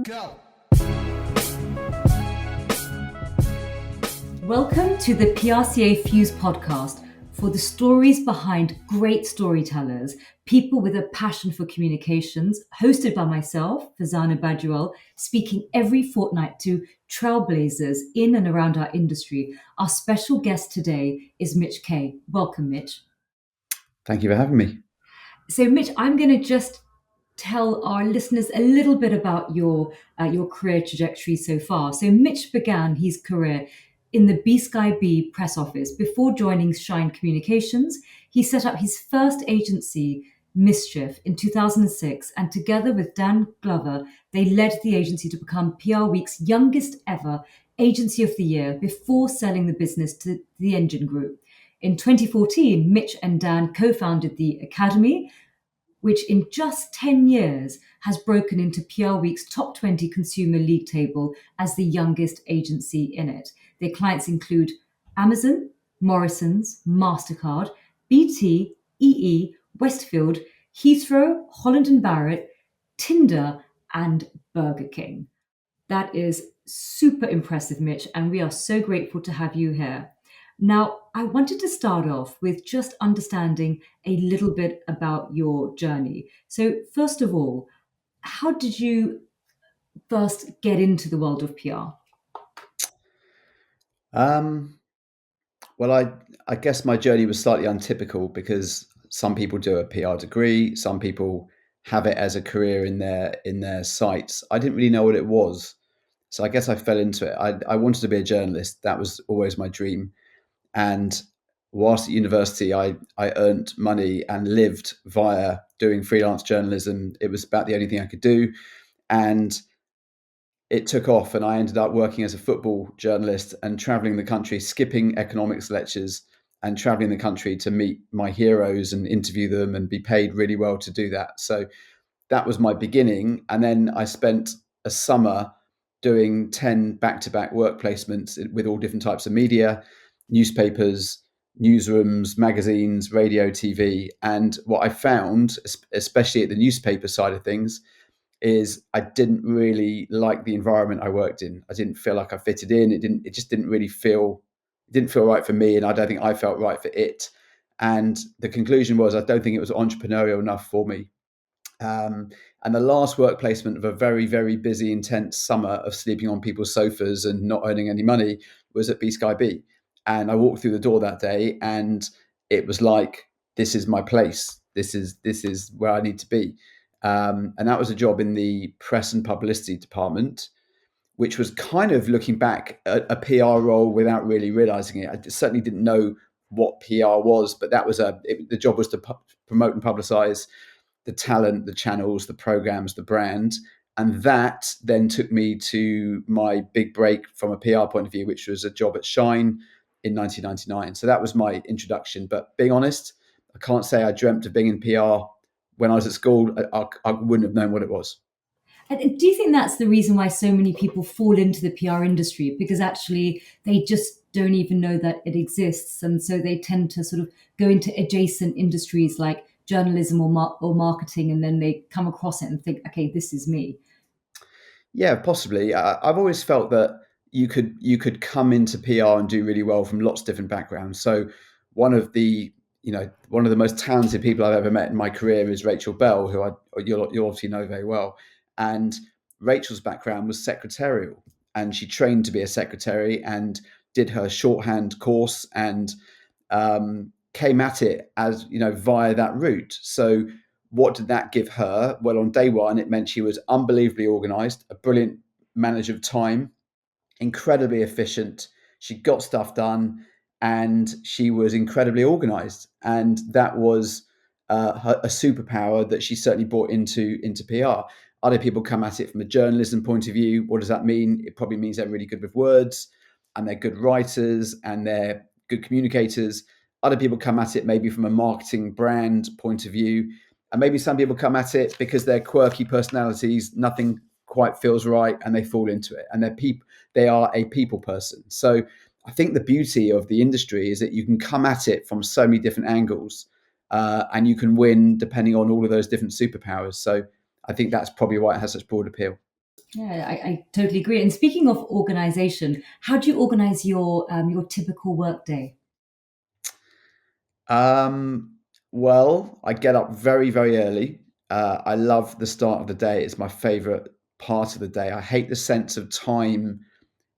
Go. Welcome to the PRCA Fuse podcast for the stories behind great storytellers, people with a passion for communications, hosted by myself, Farzana Baduel, speaking every fortnight to trailblazers in and around our industry. Our special guest today is Mitch Kaye. Welcome, Mitch. Thank you for having me. So, Mitch, I'm going to just tell our listeners a little bit about your career trajectory so far. So, Mitch began his career in the BSkyB press office before joining Shine Communications. He set up his first agency, Mischief, in 2006, and together with Dan Glover, they led the agency to become PR Week's youngest ever Agency of the Year before selling the business to the Engine Group. In 2014, Mitch and Dan co-founded The Academy, which in just 10 years has broken into PR Week's top 20 consumer league table as the youngest agency in it. Their clients include Amazon, Morrisons, MasterCard, BT, EE, Westfield, Heathrow, Holland & Barrett, Tinder, and Burger King. That is super impressive, Mitch, and we are so grateful to have you here. Now, I wanted to start off with just understanding a little bit about your journey. So, first of all, how did you first get into the world of PR? Well, I guess my journey was slightly untypical because some people do a PR degree, some people have it as a career in their sights. I didn't really know what it was, so I guess I fell into it. I wanted to be a journalist. That was always my dream. And whilst at university, I earned money and lived via doing freelance journalism. It was about the only thing I could do. And it took off, and I ended up working as a football journalist and traveling the country, skipping economics lectures and traveling the country to meet my heroes and interview them and be paid really well to do that. So that was my beginning. And then I spent a summer doing 10 back-to-back work placements with all different types of media, newspapers, newsrooms, magazines, radio, TV. And what I found, especially at the newspaper side of things, is I didn't really like the environment I worked in. I didn't feel like I fitted in. It just didn't really feel, it didn't feel right for me. And I don't think I felt right for it. And the conclusion was, I don't think it was entrepreneurial enough for me. And the last work placement of a very, very busy, intense summer of sleeping on people's sofas and not earning any money was at BSkyB. And I walked through the door that day and it was like, this is my place. This is where I need to be. And that was a job in the press and publicity department, which was kind of, looking back, a PR role without really realizing it. I certainly didn't know what PR was, but that was the job was to promote and publicize the talent, the channels, the programs, the brand. And that then took me to my big break from a PR point of view, which was a job at Shine in 1999. So that was my introduction. But being honest, I can't say I dreamt of being in PR when I was at school. I wouldn't have known what it was. And do you think that's the reason why so many people fall into the PR industry? Because actually they just don't even know that it exists. And so they tend to sort of go into adjacent industries like journalism or marketing, and then they come across it and think, okay, this is me. Yeah, possibly. I've always felt that you could come into PR and do really well from lots of different backgrounds. So one of the most talented people I've ever met in my career is Rachel Bell, who you obviously know very well. And Rachel's background was secretarial, and she trained to be a secretary and did her shorthand course and came at it as via that route. So what did that give her? Well, on day one, it meant she was unbelievably organized, a brilliant manager of time, incredibly efficient. She got stuff done, and she was incredibly organized. And that was a superpower that she certainly brought into PR. Other people come at it from a journalism point of view. What does that mean? It probably means they're really good with words, and they're good writers, and they're good communicators. Other people come at it maybe from a marketing brand point of view. And maybe some people come at it because they're quirky personalities, nothing quite feels right, and they fall into it. And they are a people person. So I think the beauty of the industry is that you can come at it from so many different angles, and you can win depending on all of those different superpowers. So I think that's probably why it has such broad appeal. Yeah, I totally agree. And speaking of organization, how do you organize your typical workday? Um, well, I get up very, very early. I love the start of the day. It's my favorite part of the day. I hate the sense of time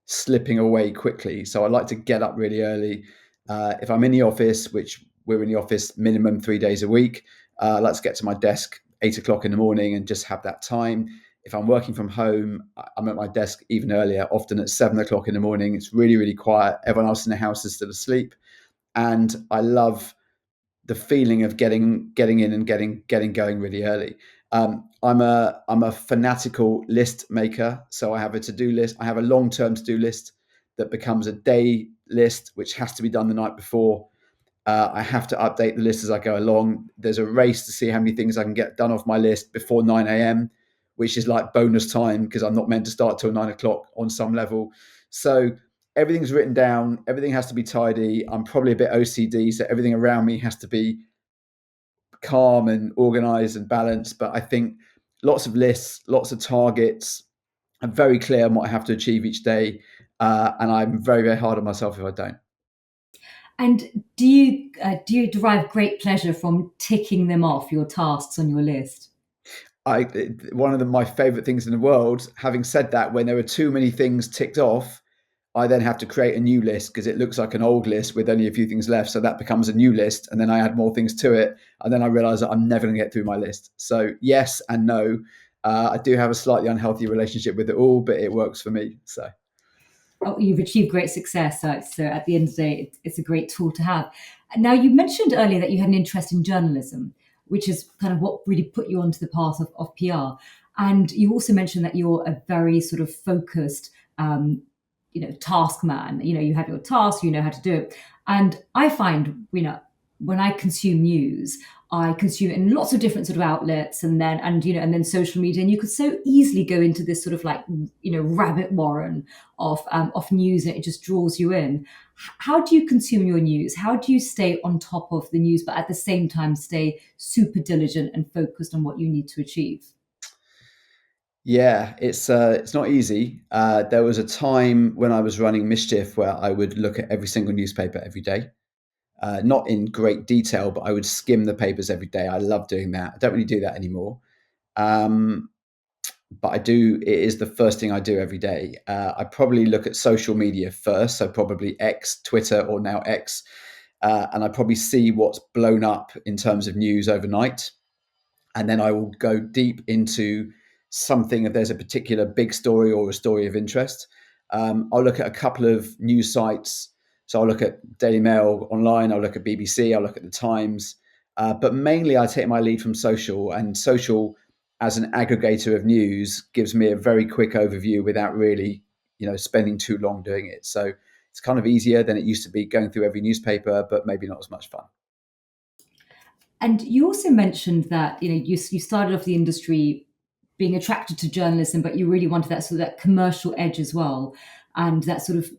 slipping away quickly. So I like to get up really early. If I'm in the office, which we're in the office minimum 3 days a week, I like to get to my desk 8 o'clock in the morning and just have that time. If I'm working from home, I'm at my desk even earlier, often at 7 o'clock in the morning. It's really, really quiet. Everyone else in the house is still asleep. And I love the feeling of getting in and getting going really early. I'm a fanatical list maker, so I have a to do list. I have a long term to do list that becomes a day list, which has to be done the night before. I have to update the list as I go along. There's a race to see how many things I can get done off my list before 9 a.m., which is like bonus time because I'm not meant to start till 9 o'clock on some level. So everything's written down. Everything has to be tidy. I'm probably a bit OCD, so everything around me has to be calm and organized and balanced. But I think lots of lists, lots of targets. I'm very clear on what I have to achieve each day, and I'm very, very hard on myself if I don't. And do you derive great pleasure from ticking them off, your tasks on your list? I One of my favorite things in the world. Having said that, when there are too many things ticked off, I then have to create a new list because it looks like an old list with only a few things left. So that becomes a new list, and then I add more things to it, and then I realize that I'm never going to get through my list. So yes and no. I do have a slightly unhealthy relationship with it all, but it works for me. So Oh, you've achieved great success. So at the end of the day, it's a great tool to have. Now, you mentioned earlier that you had an interest in journalism, which is kind of what really put you onto the path of PR. And you also mentioned that you're a very sort of focused, task man. You have your task, you know how to do it. And I find, when I consume news, I consume it in lots of different sort of outlets, and then social media, and you could so easily go into this sort of like rabbit warren of news, and it just draws you in. How do you consume your news? How do you stay on top of the news, but at the same time stay super diligent and focused on what you need to achieve? yeah, it's not easy. There was a time when I was running Mischief where I would look at every single newspaper every day. Not in great detail, but I would skim the papers every day. I love doing that. I don't really do that anymore. Um, but I do. It is the first thing I do every day. I probably look at social media first, so probably X, Twitter, or now X, and I probably see what's blown up in terms of news overnight, and then I will go deep into something if there's a particular big story or a story of interest. I'll look at a couple of news sites. So I'll look at Daily Mail online, I'll look at BBC, I'll look at the Times, but mainly I take my lead from social, and social as an aggregator of news gives me a very quick overview without really, spending too long doing it. So it's kind of easier than it used to be going through every newspaper, but maybe not as much fun. And you also mentioned that you started off the industry being attracted to journalism, but you really wanted that sort of that commercial edge as well, and that sort of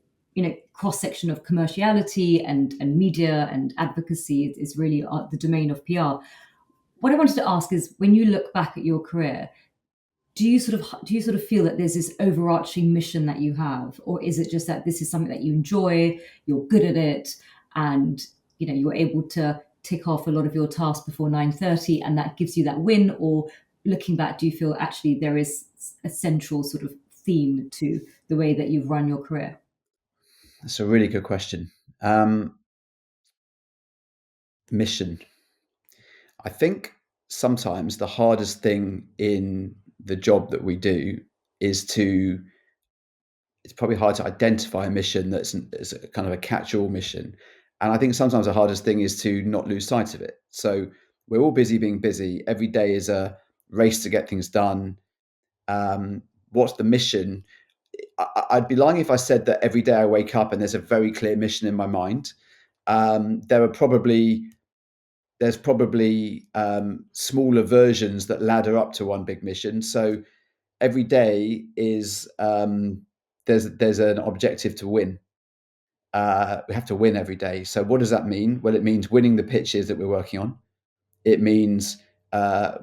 cross section of commerciality and media and advocacy is really the domain of PR. What I wanted to ask is, when you look back at your career, do you sort of feel that there's this overarching mission that you have, or is it just that this is something that you enjoy, you're good at it, and you're able to tick off a lot of your tasks before 9:30, and that gives you that win? Or looking back, do you feel actually there is a central sort of theme to the way that you've run your career? That's a really good question. Um, Mission. I think sometimes the hardest thing in the job that we do is to it's probably hard to identify a mission that's a kind of a catch-all mission. And I think sometimes the hardest thing is to not lose sight of it. So we're all busy being busy. Every day is a race to get things done. What's the mission? I'd be lying if I said that every day I wake up and there's a very clear mission in my mind. There are probably there's probably smaller versions that ladder up to one big mission. So every day is there's an objective to win. We have to win every day. So what does that mean? Well, it means winning the pitches that we're working on. It means uh,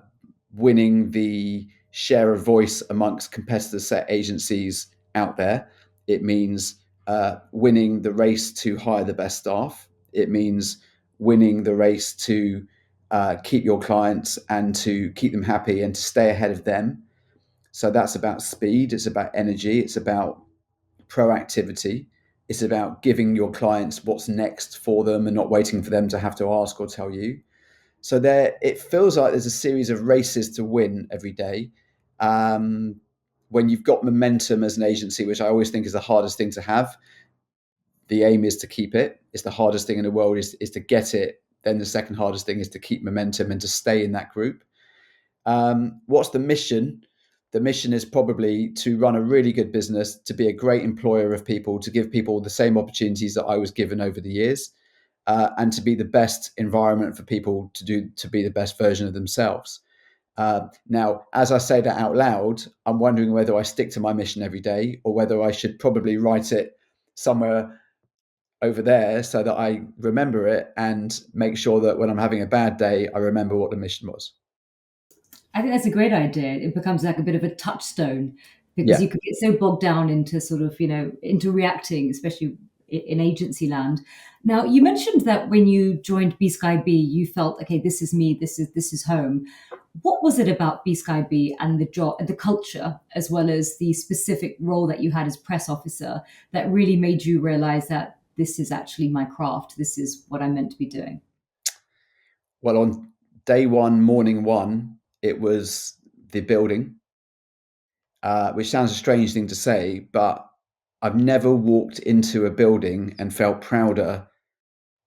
winning the share a voice amongst competitor set agencies out there. It means winning the race to hire the best staff. It means winning the race to keep your clients and to keep them happy and to stay ahead of them. So that's about speed. It's about energy. It's about proactivity. It's about giving your clients what's next for them and not waiting for them to have to ask or tell you. So it feels like there's a series of races to win every day. When you've got momentum as an agency, which I always think is the hardest thing to have, the aim is to keep it. It's the hardest thing in the world is to get it. Then the second hardest thing is to keep momentum and to stay in that group. What's the mission? The mission is probably to run a really good business, to be a great employer of people, to give people the same opportunities that I was given over the years, and to be the best environment for people to be the best version of themselves. Now, as I say that out loud, I'm wondering whether I stick to my mission every day or whether I should probably write it somewhere over there so that I remember it and make sure that when I'm having a bad day, I remember what the mission was. I think that's a great idea. It becomes like a bit of a touchstone because Yeah. you could get so bogged down into sort of, into reacting, especially in agency land. Now, you mentioned that when you joined BSkyB, you felt, okay, this is me, this is home. What was it about BSkyB and the job, the culture, as well as the specific role that you had as press officer, that really made you realize that this is actually my craft, this is what I'm meant to be doing? Well, on day one, morning one, it was the building, which sounds a strange thing to say, but I've never walked into a building and felt prouder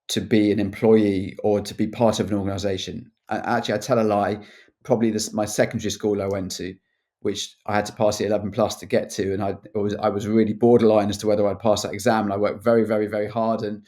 to be an employee or to be part of an organization. Actually, I tell a lie. Probably my secondary school I went to, which I had to pass the 11 plus to get to, and I was really borderline as to whether I'd pass that exam. And I worked very, very, very hard, and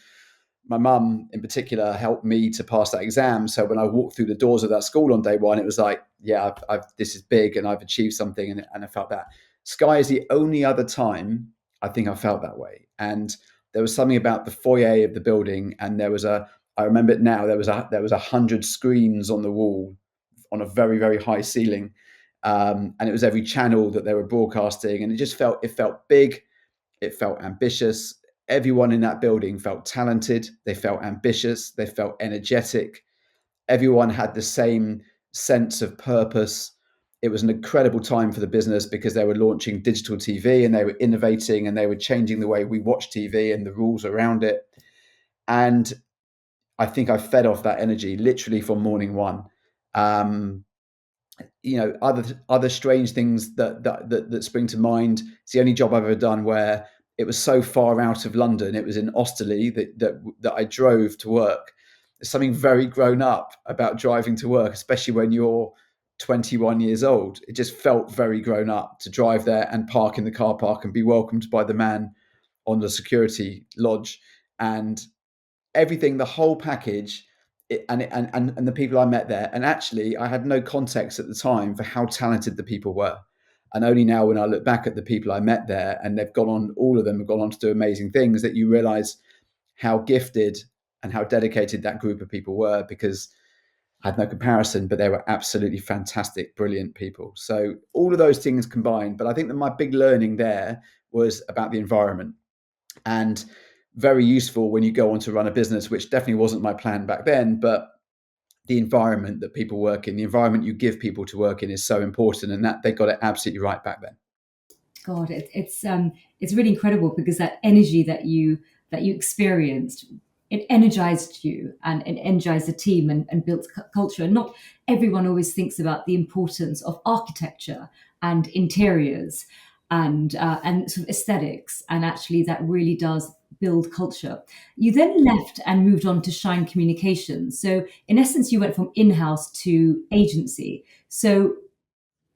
my mum in particular helped me to pass that exam. So when I walked through the doors of that school on day one, it was like, yeah, this is big and I've achieved something. And I felt that. Sky is the only other time I think I felt that way. And there was something about the foyer of the building. And I remember it now, there was 100 screens on the wall on a very, very high ceiling. And it was every channel that they were broadcasting. And it felt big. It felt ambitious. Everyone in that building felt talented. They felt ambitious. They felt energetic. Everyone had the same sense of purpose. It was an incredible time for the business because they were launching digital TV and they were innovating and they were changing the way we watch TV and the rules around it. And I think I fed off that energy literally from morning one. Um, other strange things that spring to mind. It's the only job I've ever done where it was so far out of London. It was in Osterley that I drove to work. There's something very grown up about driving to work, especially when you're 21 years old. It just felt very grown up to drive there and park in the car park and be welcomed by the man on the security lodge and everything, the whole package, and the people I met there. And actually, I had no context at the time for how talented the people were. And only now, when I look back at the people I met there, and all of them have gone on to do amazing things, that you realize how gifted and how dedicated that group of people were, because I had no comparison, but they were absolutely fantastic, brilliant people. So all of those things combined. But I think that my big learning there was about the environment, and very useful when you go on to run a business, which definitely wasn't my plan back then. But the environment that people work in, the environment you give people to work in, is so important, and that they got it absolutely right back then. God, it's really incredible because that energy that you experienced, it energized you and it energized the team and built culture. And not everyone always thinks about the importance of architecture and interiors and sort of aesthetics, and actually that really does build culture. You then left and moved on to Shine Communications. So in essence, you went from in-house to agency. So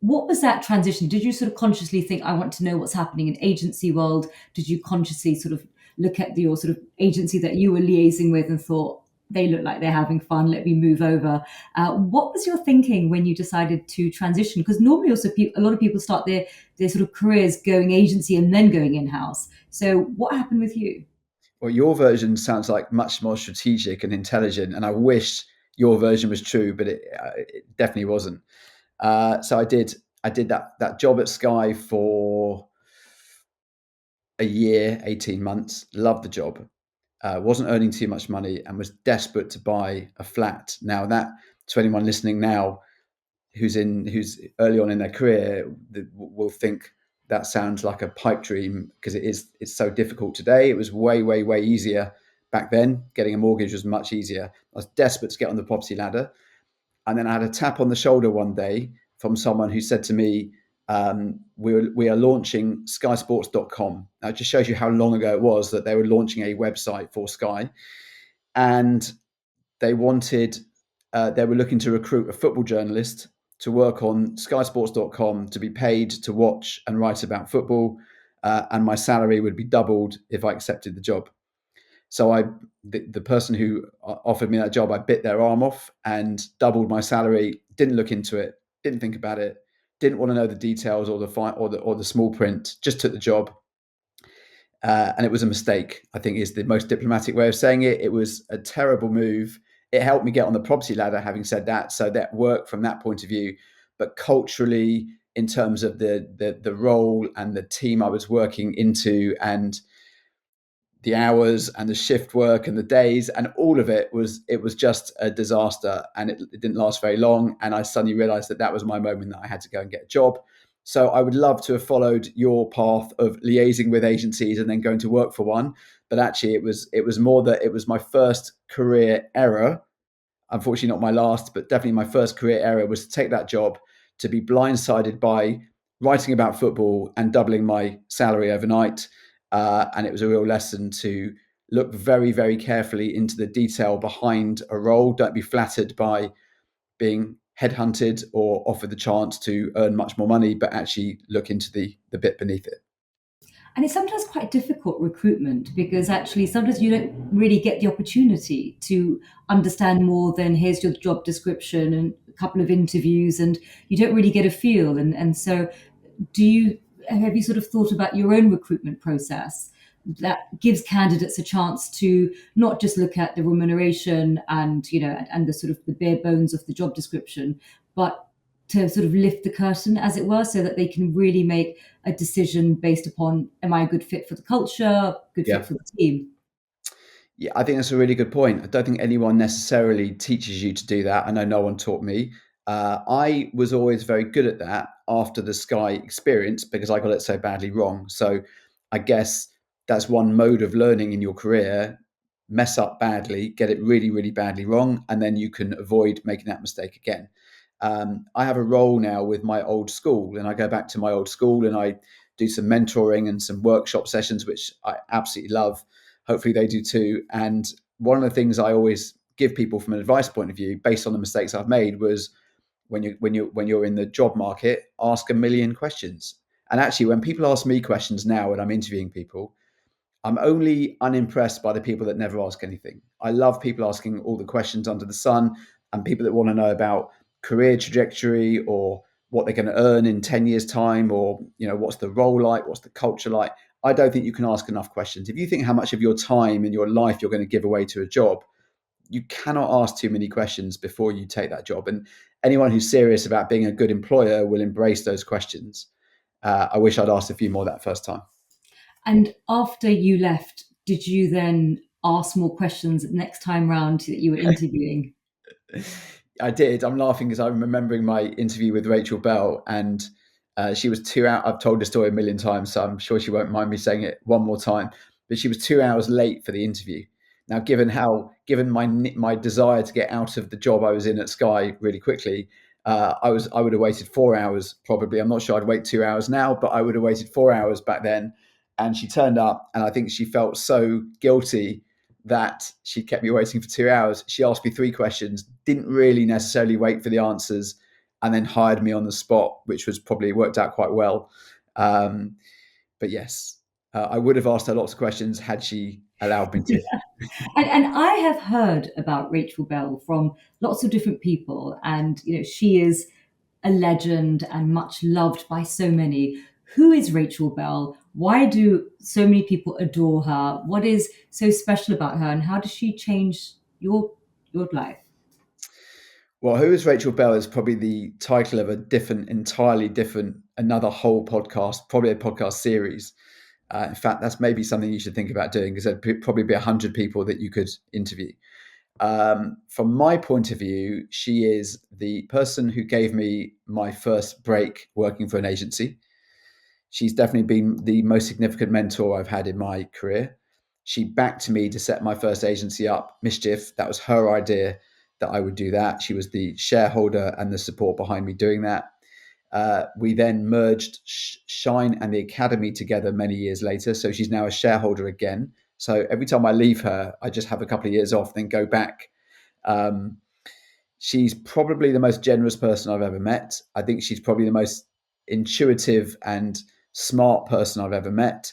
what was that transition? Did you sort of consciously think, I want to know what's happening in agency world? Did you consciously sort of look at your sort of agency that you were liaising with and thought, they look like they're having fun, let me move over? What was your thinking when you decided to transition? Because normally also a lot of people start their sort of careers going agency and then going in-house. So what happened with you? Well, your version sounds like much more strategic and intelligent, and I wish your version was true, but it definitely wasn't. So I did. I did that job at Sky for a year, 18 months. Loved the job. Wasn't earning too much money and was desperate to buy a flat. Now that, to anyone listening now who's early on in their career, will think that sounds like a pipe dream, because it's so difficult today. It was way easier back then. Getting a mortgage was much easier. I was desperate to get on the property ladder. And then I had a tap on the shoulder one day from someone who said to me, we are launching skysports.com. Now, it just shows you how long ago it was that they were launching a website for Sky. And they were looking to recruit a football journalist to work on skysports.com, to be paid to watch and write about football. And my salary would be doubled if I accepted the job. So the person who offered me that job, I bit their arm off and doubled my salary. Didn't look into it. Didn't think about it. Didn't want to know the details or the small print. Just took the job, and it was a mistake, I think, is the most diplomatic way of saying it. It was a terrible move. It helped me get on the property ladder, having said that. So that worked from that point of view. But culturally, in terms of the role and the team I was working into, and the hours and the shift work and the days and all of it was just a disaster, and it didn't last very long. And I suddenly realized that was my moment, that I had to go and get a job. So I would love to have followed your path of liaising with agencies and then going to work for one. But actually it was more that it was my first career error. Unfortunately not my last, but definitely my first career error was to take that job, to be blindsided by writing about football and doubling my salary overnight. And it was a real lesson to look very carefully into the detail behind a role. Don't be flattered by being headhunted or offered the chance to earn much more money, but actually look into the bit beneath it. And it's sometimes quite difficult recruitment, because actually sometimes you don't really get the opportunity to understand more than here's your job description and a couple of interviews, and you don't really get a feel. And so have you sort of thought about your own recruitment process that gives candidates a chance to not just look at the remuneration and and the sort of the bare bones of the job description, but to sort of lift the curtain, as it were, so that they can really make a decision based upon, am I a good fit for the culture, good fit Yeah. for the team? Yeah, I think that's a really good point. I don't think anyone necessarily teaches you to do that. I know no one taught me. I was always very good at that after the Sky experience, because I got it so badly wrong. So I guess that's one mode of learning in your career. Mess up badly, get it really badly wrong, and then you can avoid making that mistake again. I have a role now with my old school, and I go back to my old school and I do some mentoring and some workshop sessions, which I absolutely love. Hopefully they do too. And one of the things I always give people from an advice point of view, based on the mistakes I've made, was when you're in the job market, ask a million questions. And actually, when people ask me questions now when I'm interviewing people, I'm only unimpressed by the people that never ask anything. I love people asking all the questions under the sun, and people that want to know about career trajectory, or what they're going to earn in 10 years time, or what's the role like, what's the culture like. I don't think you can ask enough questions. If you think how much of your time in your life you're going to give away to a job, you cannot ask too many questions before you take that job. And anyone who's serious about being a good employer will embrace those questions. I wish I'd asked a few more that first time. And after you left, did you then ask more questions next time round that you were interviewing? I did. I'm laughing because I'm remembering my interview with Rachel Bell, and she was 2 hours. I've told the story a million times, so I'm sure she won't mind me saying it one more time. But she was 2 hours late for the interview. Now, given my desire to get out of the job I was in at Sky really quickly, I would have waited 4 hours probably. I'm not sure I'd wait 2 hours now, but I would have waited 4 hours back then. And she turned up, and I think she felt so guilty that she kept me waiting for 2 hours. She asked me three questions, didn't really necessarily wait for the answers, and then hired me on the spot, which was probably worked out quite well. But yes, I would have asked her lots of questions had she allowed me to. And I have heard about Rachel Bell from lots of different people, and she is a legend and much loved by so many. Who is Rachel Bell? Why do so many people adore her? What is so special about her, and how does she change your life? Well, Who is Rachel Bell is probably the title of a different, entirely different, another whole podcast, probably a podcast series. In fact, that's maybe something you should think about doing, because there'd probably be 100 people that you could interview. From my point of view, she is the person who gave me my first break working for an agency. She's definitely been the most significant mentor I've had in my career. She backed me to set my first agency up, Mischief. That was her idea that I would do that. She was the shareholder and the support behind me doing that. We then merged Shine and the Academy together many years later. So she's now a shareholder again. So every time I leave her, I just have a couple of years off, then go back. Um, she's probably the most generous person I've ever met. I think she's probably the most intuitive and smart person I've ever met.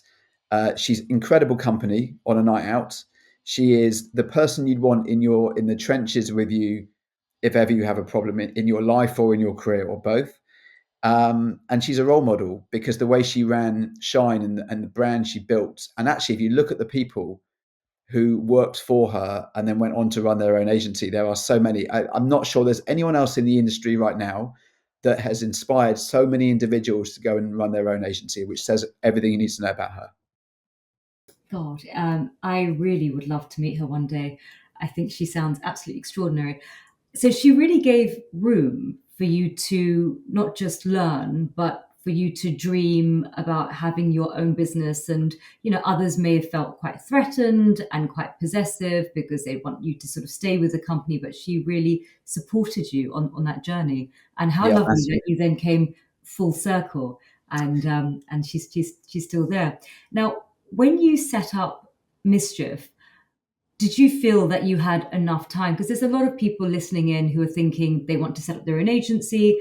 She's incredible company on a night out. She is the person you'd want in the trenches with you if ever you have a problem in your life or in your career or both. And she's a role model because the way she ran Shine and the brand she built. And actually, if you look at the people who worked for her and then went on to run their own agency, there are so many. I'm not sure there's anyone else in the industry right now that has inspired so many individuals to go and run their own agency, which says everything you need to know about her. God, I really would love to meet her one day. I think she sounds absolutely extraordinary. So she really gave room for you to not just learn, but for you to dream about having your own business. And, others may have felt quite threatened and quite possessive because they want you to sort of stay with the company, but she really supported you on that journey. And how Yeah, lovely that massively. you then came full circle, and she's still there. Now, when you set up Mischief, did you feel that you had enough time? Because there's a lot of people listening in who are thinking they want to set up their own agency.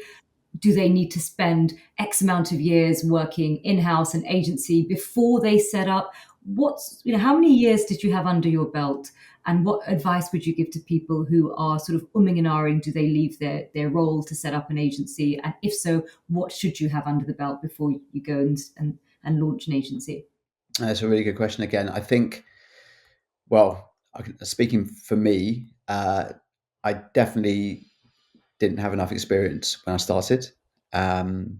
Do they need to spend X amount of years working in-house and agency before they set up? How many years did you have under your belt? And what advice would you give to people who are sort of umming and ahhing? Do they leave their role to set up an agency? And if so, what should you have under the belt before you go and launch an agency? That's a really good question again. I think, well, speaking for me, I definitely didn't have enough experience when I started. Um,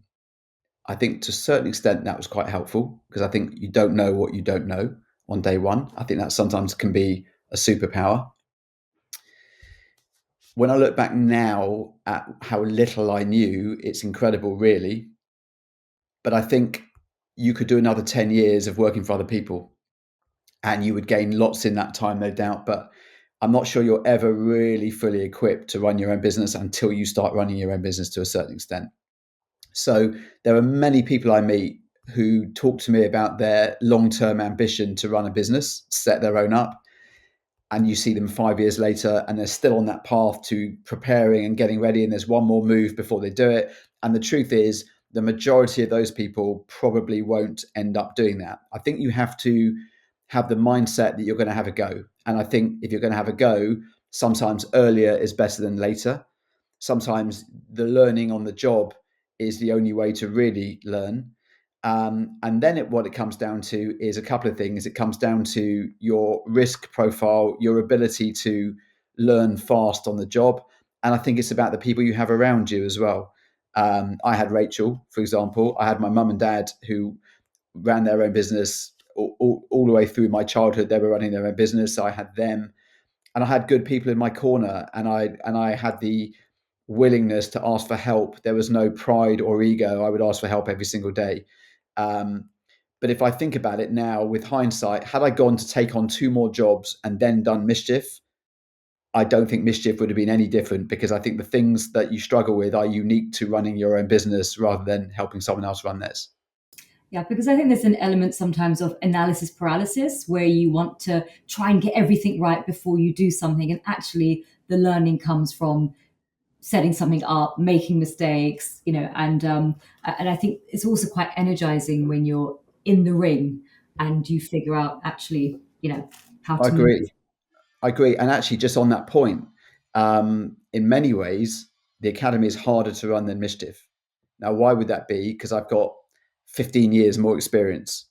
I think to a certain extent that was quite helpful because I think you don't know what you don't know on day one. I think that sometimes can be a superpower. When I look back now at how little I knew, it's incredible, really. But I think you could do another 10 years of working for other people and you would gain lots in that time, no doubt. But I'm not sure you're ever really fully equipped to run your own business until you start running your own business to a certain extent. So there are many people I meet who talk to me about their long-term ambition to run a business, set their own up, and you see them 5 years later and they're still on that path to preparing and getting ready, and there's one more move before they do it. And the truth is, the majority of those people probably won't end up doing that. I think you have to have the mindset that you're going to have a go. And I think if you're going to have a go, sometimes earlier is better than later. Sometimes the learning on the job is the only way to really learn. And then what it comes down to is a couple of things. It comes down to your risk profile, your ability to learn fast on the job. And I think it's about the people you have around you as well. I had Rachel, for example. I had my mum and dad who ran their own business all the way through my childhood. They were running their own business. So I had them, and I had good people in my corner, and I had the willingness to ask for help. There was no pride or ego. I would ask for help every single day. Um, but if I think about it now with hindsight, had I gone to take on two more jobs and then done Mischief, I don't think Mischief would have been any different, because I think the things that you struggle with are unique to running your own business rather than helping someone else run theirs. Yeah, because I think there's an element sometimes of analysis paralysis where you want to try and get everything right before you do something. And actually, the learning comes from setting something up, making mistakes, and I think it's also quite energizing when you're in the ring and you figure out actually, how I to move it. agree. I agree. And actually, just on that point, in many ways, the academy is harder to run than Mischief. Now, why would that be? Because I've got 15 years more experience.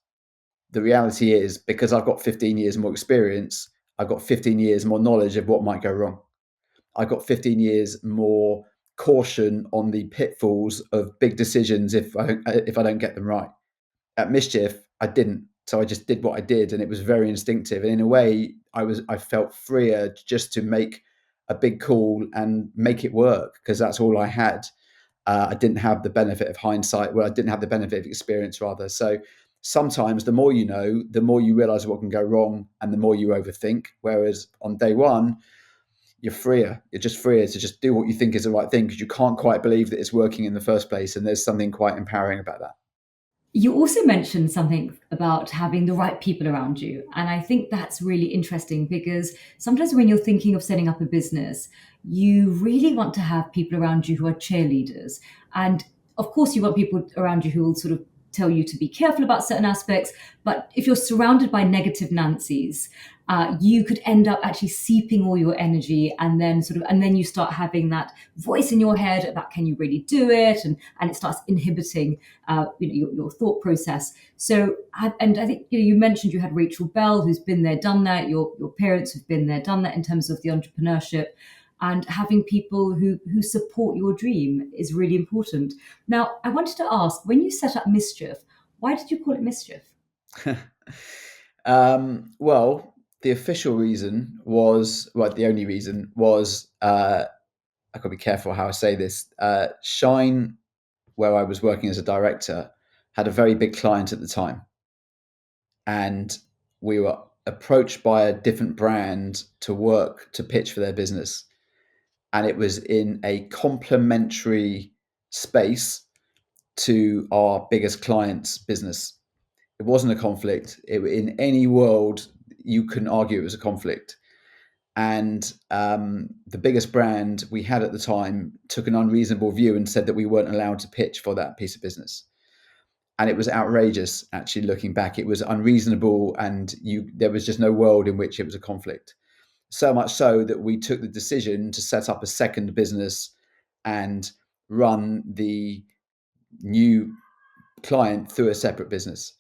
The reality is, because I've got 15 years more experience, I've got 15 years more knowledge of what might go wrong. I got 15 years more caution on the pitfalls of big decisions if I don't get them right. At Mischief, I didn't. So I just did what I did, and it was very instinctive. And in a way, I felt freer just to make a big call and make it work because that's all I had. I didn't have the benefit of hindsight. Well, I didn't have the benefit of experience, rather. So sometimes the more you know, the more you realize what can go wrong, and the more you overthink. Whereas on day one, you're freer. You're just freer to just do what you think is the right thing because you can't quite believe that it's working in the first place. And there's something quite empowering about that. You also mentioned something about having the right people around you. And I think that's really interesting because sometimes when you're thinking of setting up a business, you really want to have people around you who are cheerleaders. And of course, you want people around you who will sort of tell you to be careful about certain aspects. But if you're surrounded by negative Nancy's, you could end up actually seeping all your energy, and then you start having that voice in your head about can you really do it, and it starts inhibiting your thought process. And I think you mentioned you had Rachel Bell, who's been there, done that. Your parents have been there, done that in terms of the entrepreneurship, and having people who support your dream is really important. Now, I wanted to ask, when you set up Mischief, why did you call it Mischief? Well, the official reason was, well, the only reason was, I got to be careful how I say this. Shine, where I was working as a director, had a very big client at the time. And we were approached by a different brand to work to pitch for their business. And it was in a complementary space to our biggest client's business. It wasn't a conflict. In any world, you couldn't argue it was a conflict. And the biggest brand we had at the time took an unreasonable view and said that we weren't allowed to pitch for that piece of business. And it was outrageous, actually, looking back. It was unreasonable, and there was just no world in which it was a conflict. So much so that we took the decision to set up a second business and run the new client through a separate business,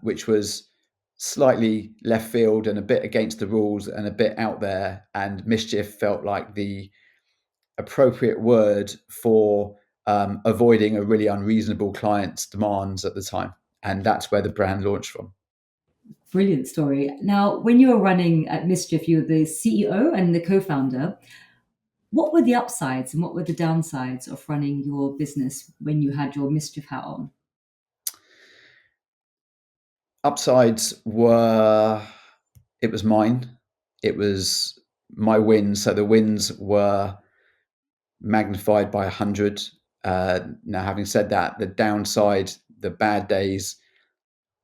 which was slightly left field and a bit against the rules and a bit out there. And Mischief felt like the appropriate word for avoiding a really unreasonable client's demands at the time. And that's where the brand launched from. Brilliant story. Now, when you were running at Mischief, you were the CEO and the co-founder. What were the upsides and what were the downsides of running your business when you had your Mischief hat on? Upsides were, it was mine. It was my wins. So the wins were magnified by 100. Now, having said that, the downside, the bad days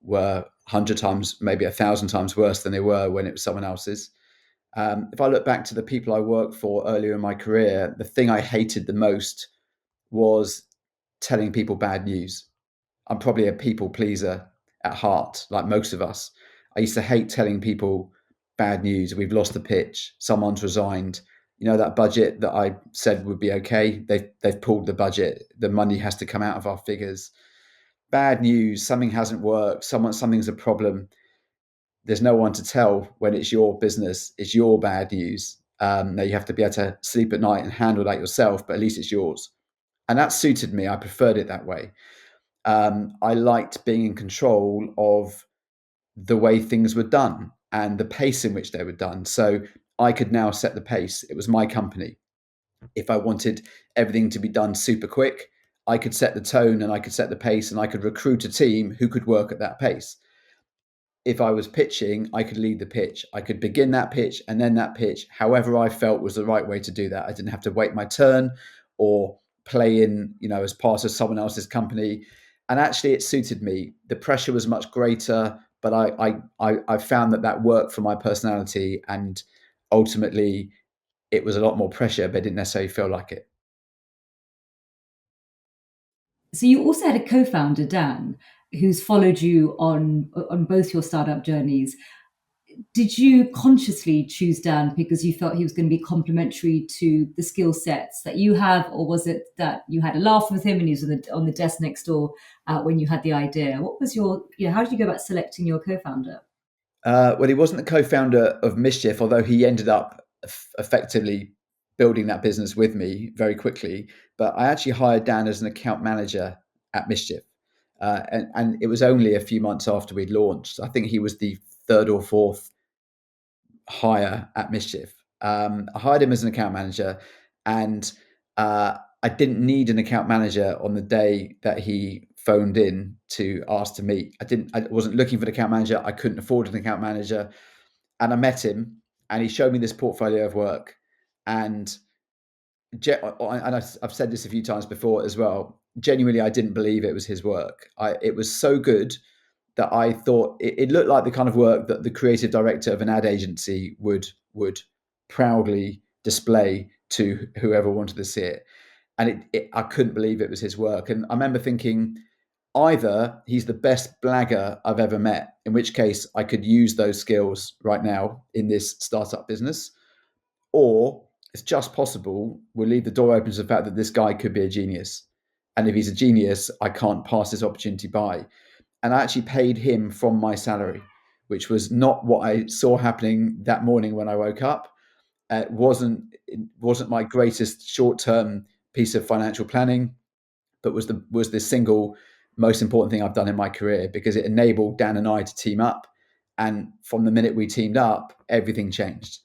were 100 times, maybe 1,000 times worse than they were when it was someone else's. If I look back to the people I worked for earlier in my career, the thing I hated the most was telling people bad news. I'm probably a people pleaser at heart, like most of us. I used to hate telling people bad news. We've lost the pitch. Someone's resigned. You know, that budget that I said would be okay. They've pulled the budget. The money has to come out of our figures. Bad news. Something hasn't worked. Something's a problem. There's no one to tell when it's your business. It's your bad news. Now you have to be able to sleep at night and handle that yourself, but at least it's yours. And that suited me. I preferred it that way. I liked being in control of the way things were done and the pace in which they were done. So I could now set the pace. It was my company. If I wanted everything to be done super quick, I could set the tone and I could set the pace and I could recruit a team who could work at that pace. If I was pitching, I could lead the pitch. I could begin that pitch and then that pitch, however I felt was the right way to do that. I didn't have to wait my turn or play in, as part of someone else's company. And actually, it suited me. The pressure was much greater, but I found that worked for my personality, and ultimately, it was a lot more pressure, but I didn't necessarily feel like it. So you also had a co-founder, Dan, who's followed you on both your startup journeys. Did you consciously choose Dan because you felt he was going to be complementary to the skill sets that you have, or was it that you had a laugh with him and he was on the desk next door when you had the idea? What was how did you go about selecting your co-founder? Well, he wasn't the co-founder of Mischief, although he ended up effectively building that business with me very quickly. But I actually hired Dan as an account manager at Mischief. And it was only a few months after we'd launched. I think he was the third or fourth hire at Mischief. I hired him as an account manager, and I didn't need an account manager on the day that he phoned in to ask to meet. I wasn't looking for an account manager. I couldn't afford an account manager, and I met him, and he showed me this portfolio of work, and I've said this a few times before as well. Genuinely, I didn't believe it was his work. It was so good that I thought it looked like the kind of work that the creative director of an ad agency would proudly display to whoever wanted to see it. And I couldn't believe it was his work. And I remember thinking, either he's the best blagger I've ever met, in which case I could use those skills right now in this startup business, or it's just possible we'll leave the door open to the fact that this guy could be a genius. And if he's a genius, I can't pass this opportunity by. And I actually paid him from my salary, which was not what I saw happening that morning when I woke up. It wasn't my greatest short term piece of financial planning, but was the single most important thing I've done in my career, because it enabled Dan and I to team up. And from the minute we teamed up, everything changed,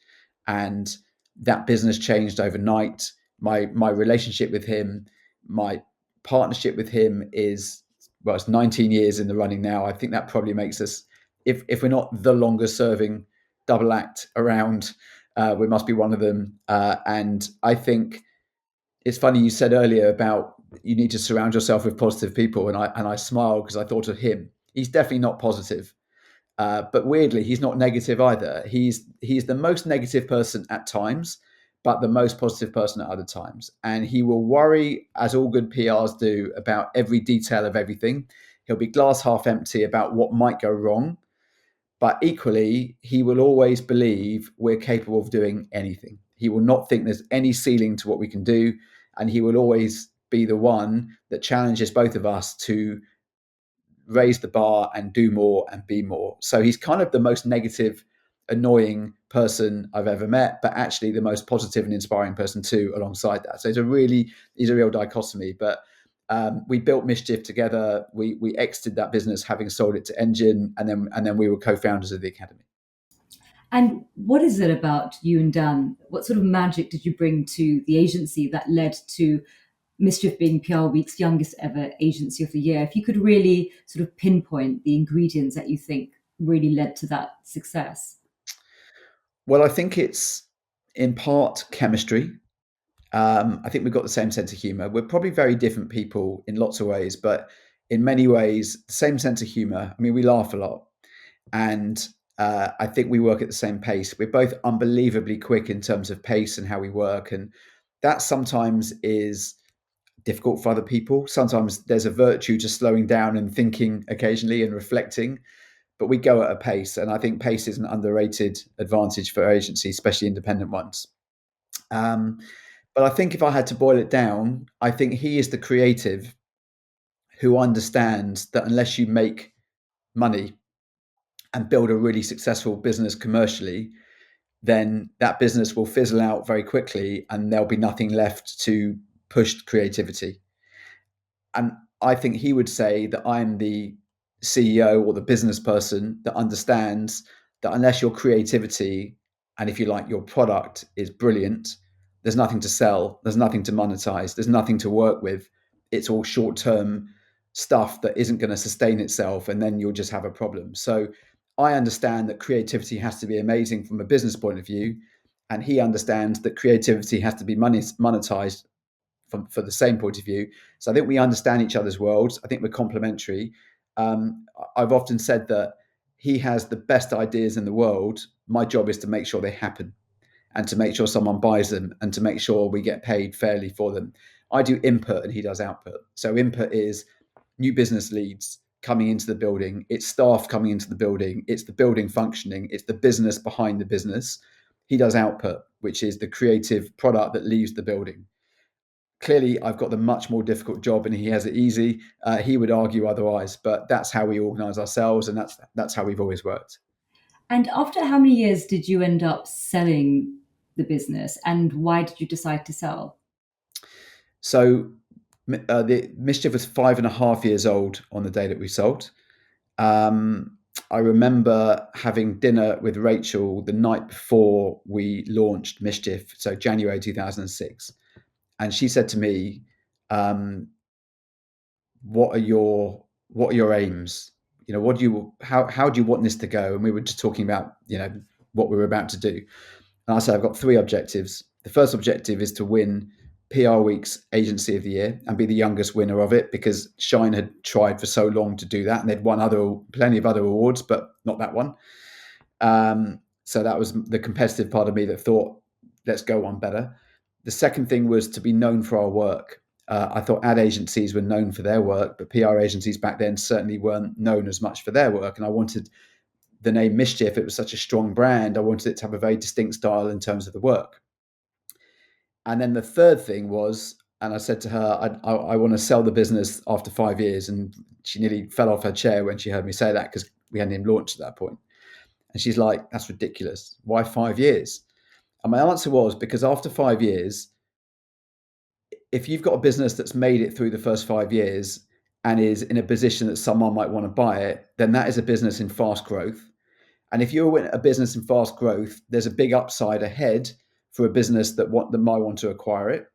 and that business changed overnight. My relationship with him, my partnership with him is, well, it's 19 years in the running now. I think that probably makes us, if we're not the longest serving double act around, we must be one of them. And I think it's funny, you said earlier about you need to surround yourself with positive people, and I smiled because I thought of him. He's definitely not positive, but weirdly, he's not negative either. He's the most negative person at times, but the most positive person at other times. And he will worry, as all good PRs do, about every detail of everything. He'll be glass half empty about what might go wrong, but equally, he will always believe we're capable of doing anything. He will not think there's any ceiling to what we can do. And he will always be the one that challenges both of us to raise the bar and do more and be more. So he's kind of the most negative, annoying person I've ever met, but actually the most positive and inspiring person too, alongside that. So he's a real dichotomy. But we built Mischief together. We exited that business having sold it to Engine, and then we were co-founders of the Academy. And what is it about you and Dan? What sort of magic did you bring to the agency that led to Mischief being PR Week's youngest ever agency of the year? If you could really sort of pinpoint the ingredients that you think really led to that success. Well, I think it's in part chemistry. I think we've got the same sense of humor. We're probably very different people in lots of ways, but in many ways, the same sense of humor. I mean, we laugh a lot, and I think we work at the same pace. We're both unbelievably quick in terms of pace and how we work, and that sometimes is difficult for other people. Sometimes there's a virtue to slowing down and thinking occasionally and reflecting, but we go at a pace, and I think pace is an underrated advantage for agencies, especially independent ones. Um, but I think if I had to boil it down, I think he is the creative who understands that unless you make money and build a really successful business commercially, then that business will fizzle out very quickly and there'll be nothing left to push creativity. And I think he would say that I'm the CEO or the business person that understands that unless your creativity and, if you like, your product is brilliant, there's nothing to sell, there's nothing to monetize, there's nothing to work with. It's all short term stuff that isn't going to sustain itself, and then you'll just have a problem. So I understand that creativity has to be amazing from a business point of view, and he understands that creativity has to be monetized for the same point of view. So I think we understand each other's worlds. I think we're complementary. I've often said that he has the best ideas in the world. My job is to make sure they happen, and to make sure someone buys them, and to make sure we get paid fairly for them. I do input and he does output. So input is new business leads coming into the building. It's staff coming into the building. It's the building functioning. It's the business behind the business. He does output, which is the creative product that leaves the building. Clearly, I've got the much more difficult job and he has it easy. He would argue otherwise, but that's how we organize ourselves, and that's how we've always worked. And after how many years did you end up selling the business, and why did you decide to sell? So the Mischief was 5.5 years old on the day that we sold. I remember having dinner with Rachel the night before we launched Mischief, so January 2006, and she said to me, um, what are your aims? You know, what do you how do you want this to go?" And we were just talking about, what we were about to do. And I said, "I've got three objectives. The first objective is to win PR Week's Agency of the Year and be the youngest winner of it, because Shine had tried for so long to do that, and they'd won plenty of other awards, but not that one. So that was the competitive part of me that thought, let's go one better. The second thing was to be known for our work. I thought ad agencies were known for their work, but PR agencies back then certainly weren't known as much for their work. And I wanted the name Mischief. It was such a strong brand. I wanted it to have a very distinct style in terms of the work. And then the third thing was, and I said to her, I want to sell the business after 5 years. And she nearly fell off her chair when she heard me say that, because we hadn't even launched at that point. And she's like, "That's ridiculous. Why 5 years?" And my answer was, because after 5 years, if you've got a business that's made it through the first 5 years and is in a position that someone might want to buy it, then that is a business in fast growth. And if you're a business in fast growth, there's a big upside ahead for a business that might want to acquire it.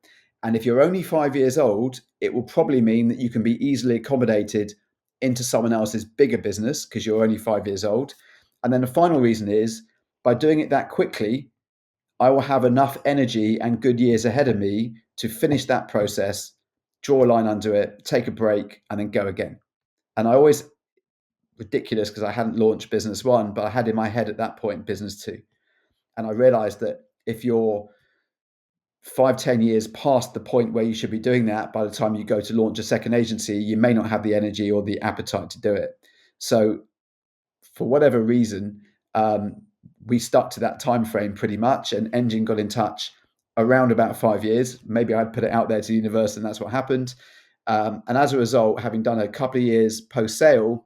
And if you're only 5 years old, it will probably mean that you can be easily accommodated into someone else's bigger business because you're only 5 years old. And then the final reason is, by doing it that quickly, I will have enough energy and good years ahead of me to finish that process, draw a line under it, take a break, and then go again. And I always, ridiculous because I hadn't launched business one, but I had in my head at that point business two. And I realized that if you're 5, 10 years past the point where you should be doing that, by the time you go to launch a second agency, you may not have the energy or the appetite to do it. So for whatever reason, we stuck to that time frame pretty much, and Engine got in touch around about 5 years. Maybe I'd put it out there to the universe, and that's what happened. And as a result, having done a couple of years post sale,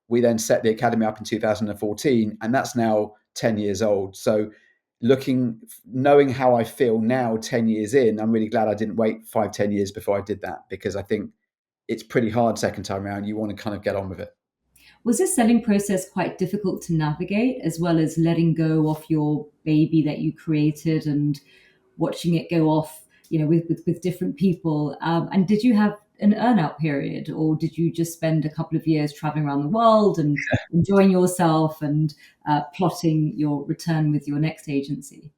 we then set the academy up in 2014, and that's now 10 years old. So knowing how I feel now 10 years in, I'm really glad I didn't wait 5, 10 years before I did that, because I think it's pretty hard second time around. You want to kind of get on with it. Was this selling process quite difficult to navigate, as well as letting go of your baby that you created and watching it go off, with different people? And did you have an earnout period, or did you just spend a couple of years traveling around the world and enjoying yourself and plotting your return with your next agency?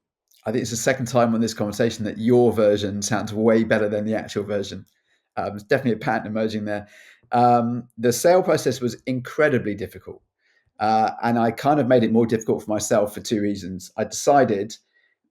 I think it's the second time on this conversation that your version sounds way better than the actual version. There's definitely a pattern emerging there. The sale process was incredibly difficult. And I kind of made it more difficult for myself for two reasons. I decided,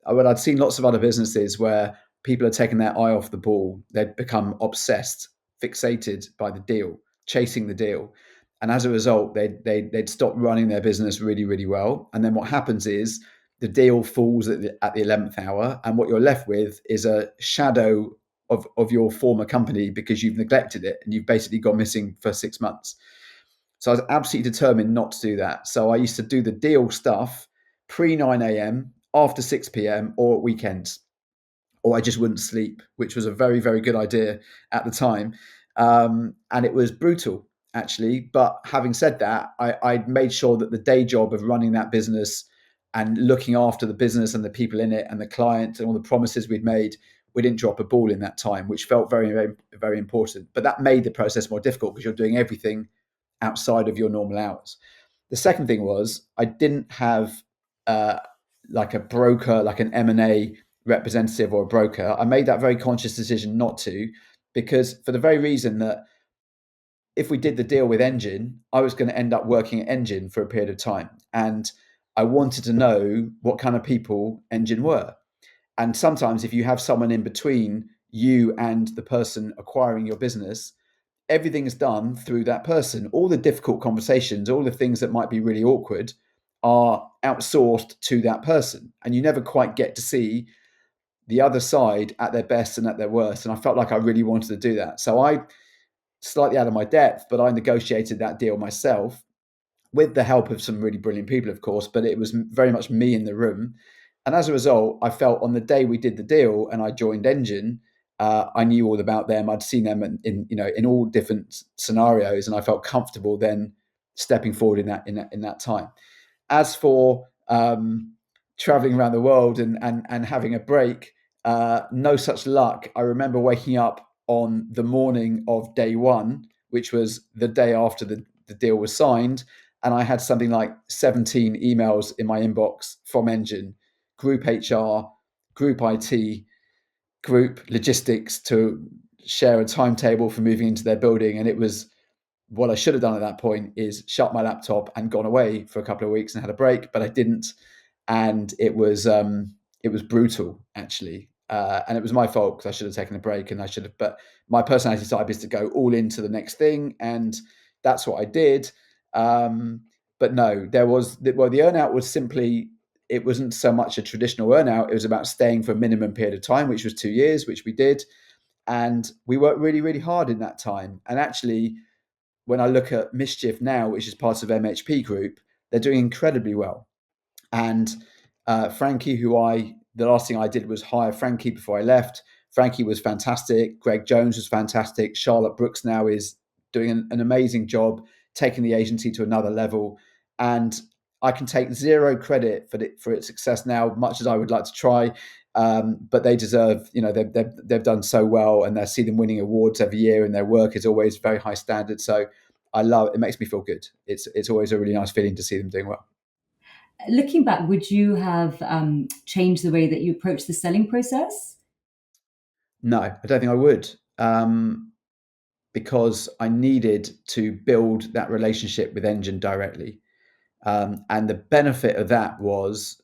I'd seen lots of other businesses where people had taken their eye off the ball. They'd become obsessed, fixated by the deal, chasing the deal. And as a result, they'd stop running their business really, really well. And then what happens is the deal falls at the 11th hour. And what you're left with is a shadow of your former company, because you've neglected it and you've basically gone missing for 6 months. So I was absolutely determined not to do that. So I used to do the deal stuff pre 9 a.m., after 6 p.m., or at weekends, or I just wouldn't sleep, which was a very, very good idea at the time. And it was brutal, actually. But having said that, I made sure that the day job of running that business and looking after the business and the people in it and the client and all the promises we'd made, we didn't drop a ball in that time, which felt very, very, very important. But that made the process more difficult because you're doing everything outside of your normal hours. The second thing was, I didn't have like a broker, like an M&A representative or a broker. I made that very conscious decision not to, because for the very reason that if we did the deal with Engine, I was going to end up working at Engine for a period of time. And I wanted to know what kind of people Engine were. And sometimes if you have someone in between you and the person acquiring your business, everything is done through that person. All the difficult conversations, all the things that might be really awkward are outsourced to that person. And you never quite get to see the other side at their best and at their worst. And I felt like I really wanted to do that. So I, slightly out of my depth, but I negotiated that deal myself with the help of some really brilliant people, of course, but it was very much me in the room. And as a result, I felt on the day we did the deal and I joined Engine, I knew all about them. I'd seen them in all different scenarios, and I felt comfortable then stepping forward in that time. As for traveling around the world and having a break, no such luck. I remember waking up on the morning of day one, which was the day after the deal was signed, and I had something like 17 emails in my inbox from Engine, group HR, group IT, group logistics to share a timetable for moving into their building. And it was, what I should have done at that point is shut my laptop and gone away for a couple of weeks and had a break, but I didn't, and it was brutal actually, and it was my fault because I should have taken a break and I should have. But my personality type is to go all into the next thing, and that's what I did. But no, the earnout was simply, it wasn't so much a traditional earnout. It was about staying for a minimum period of time, which was 2 years, which we did, and we worked really, really hard in that time. And actually, when I look at Mischief now, which is part of MHP Group, they're doing incredibly well. And Frankie, the last thing I did was hire Frankie before I left. Frankie was fantastic. Greg Jones was fantastic. Charlotte Brooks now is doing an amazing job, taking the agency to another level. And I can take zero credit for its success now, much as I would like to try. But they deserve, they've done so well, and I see them winning awards every year, and their work is always very high standard. So I love it. It makes me feel good. It's always a really nice feeling to see them doing well. Looking back, would you have changed the way that you approach the selling process? No, I don't think I would, because I needed to build that relationship with Engine directly. And the benefit of that was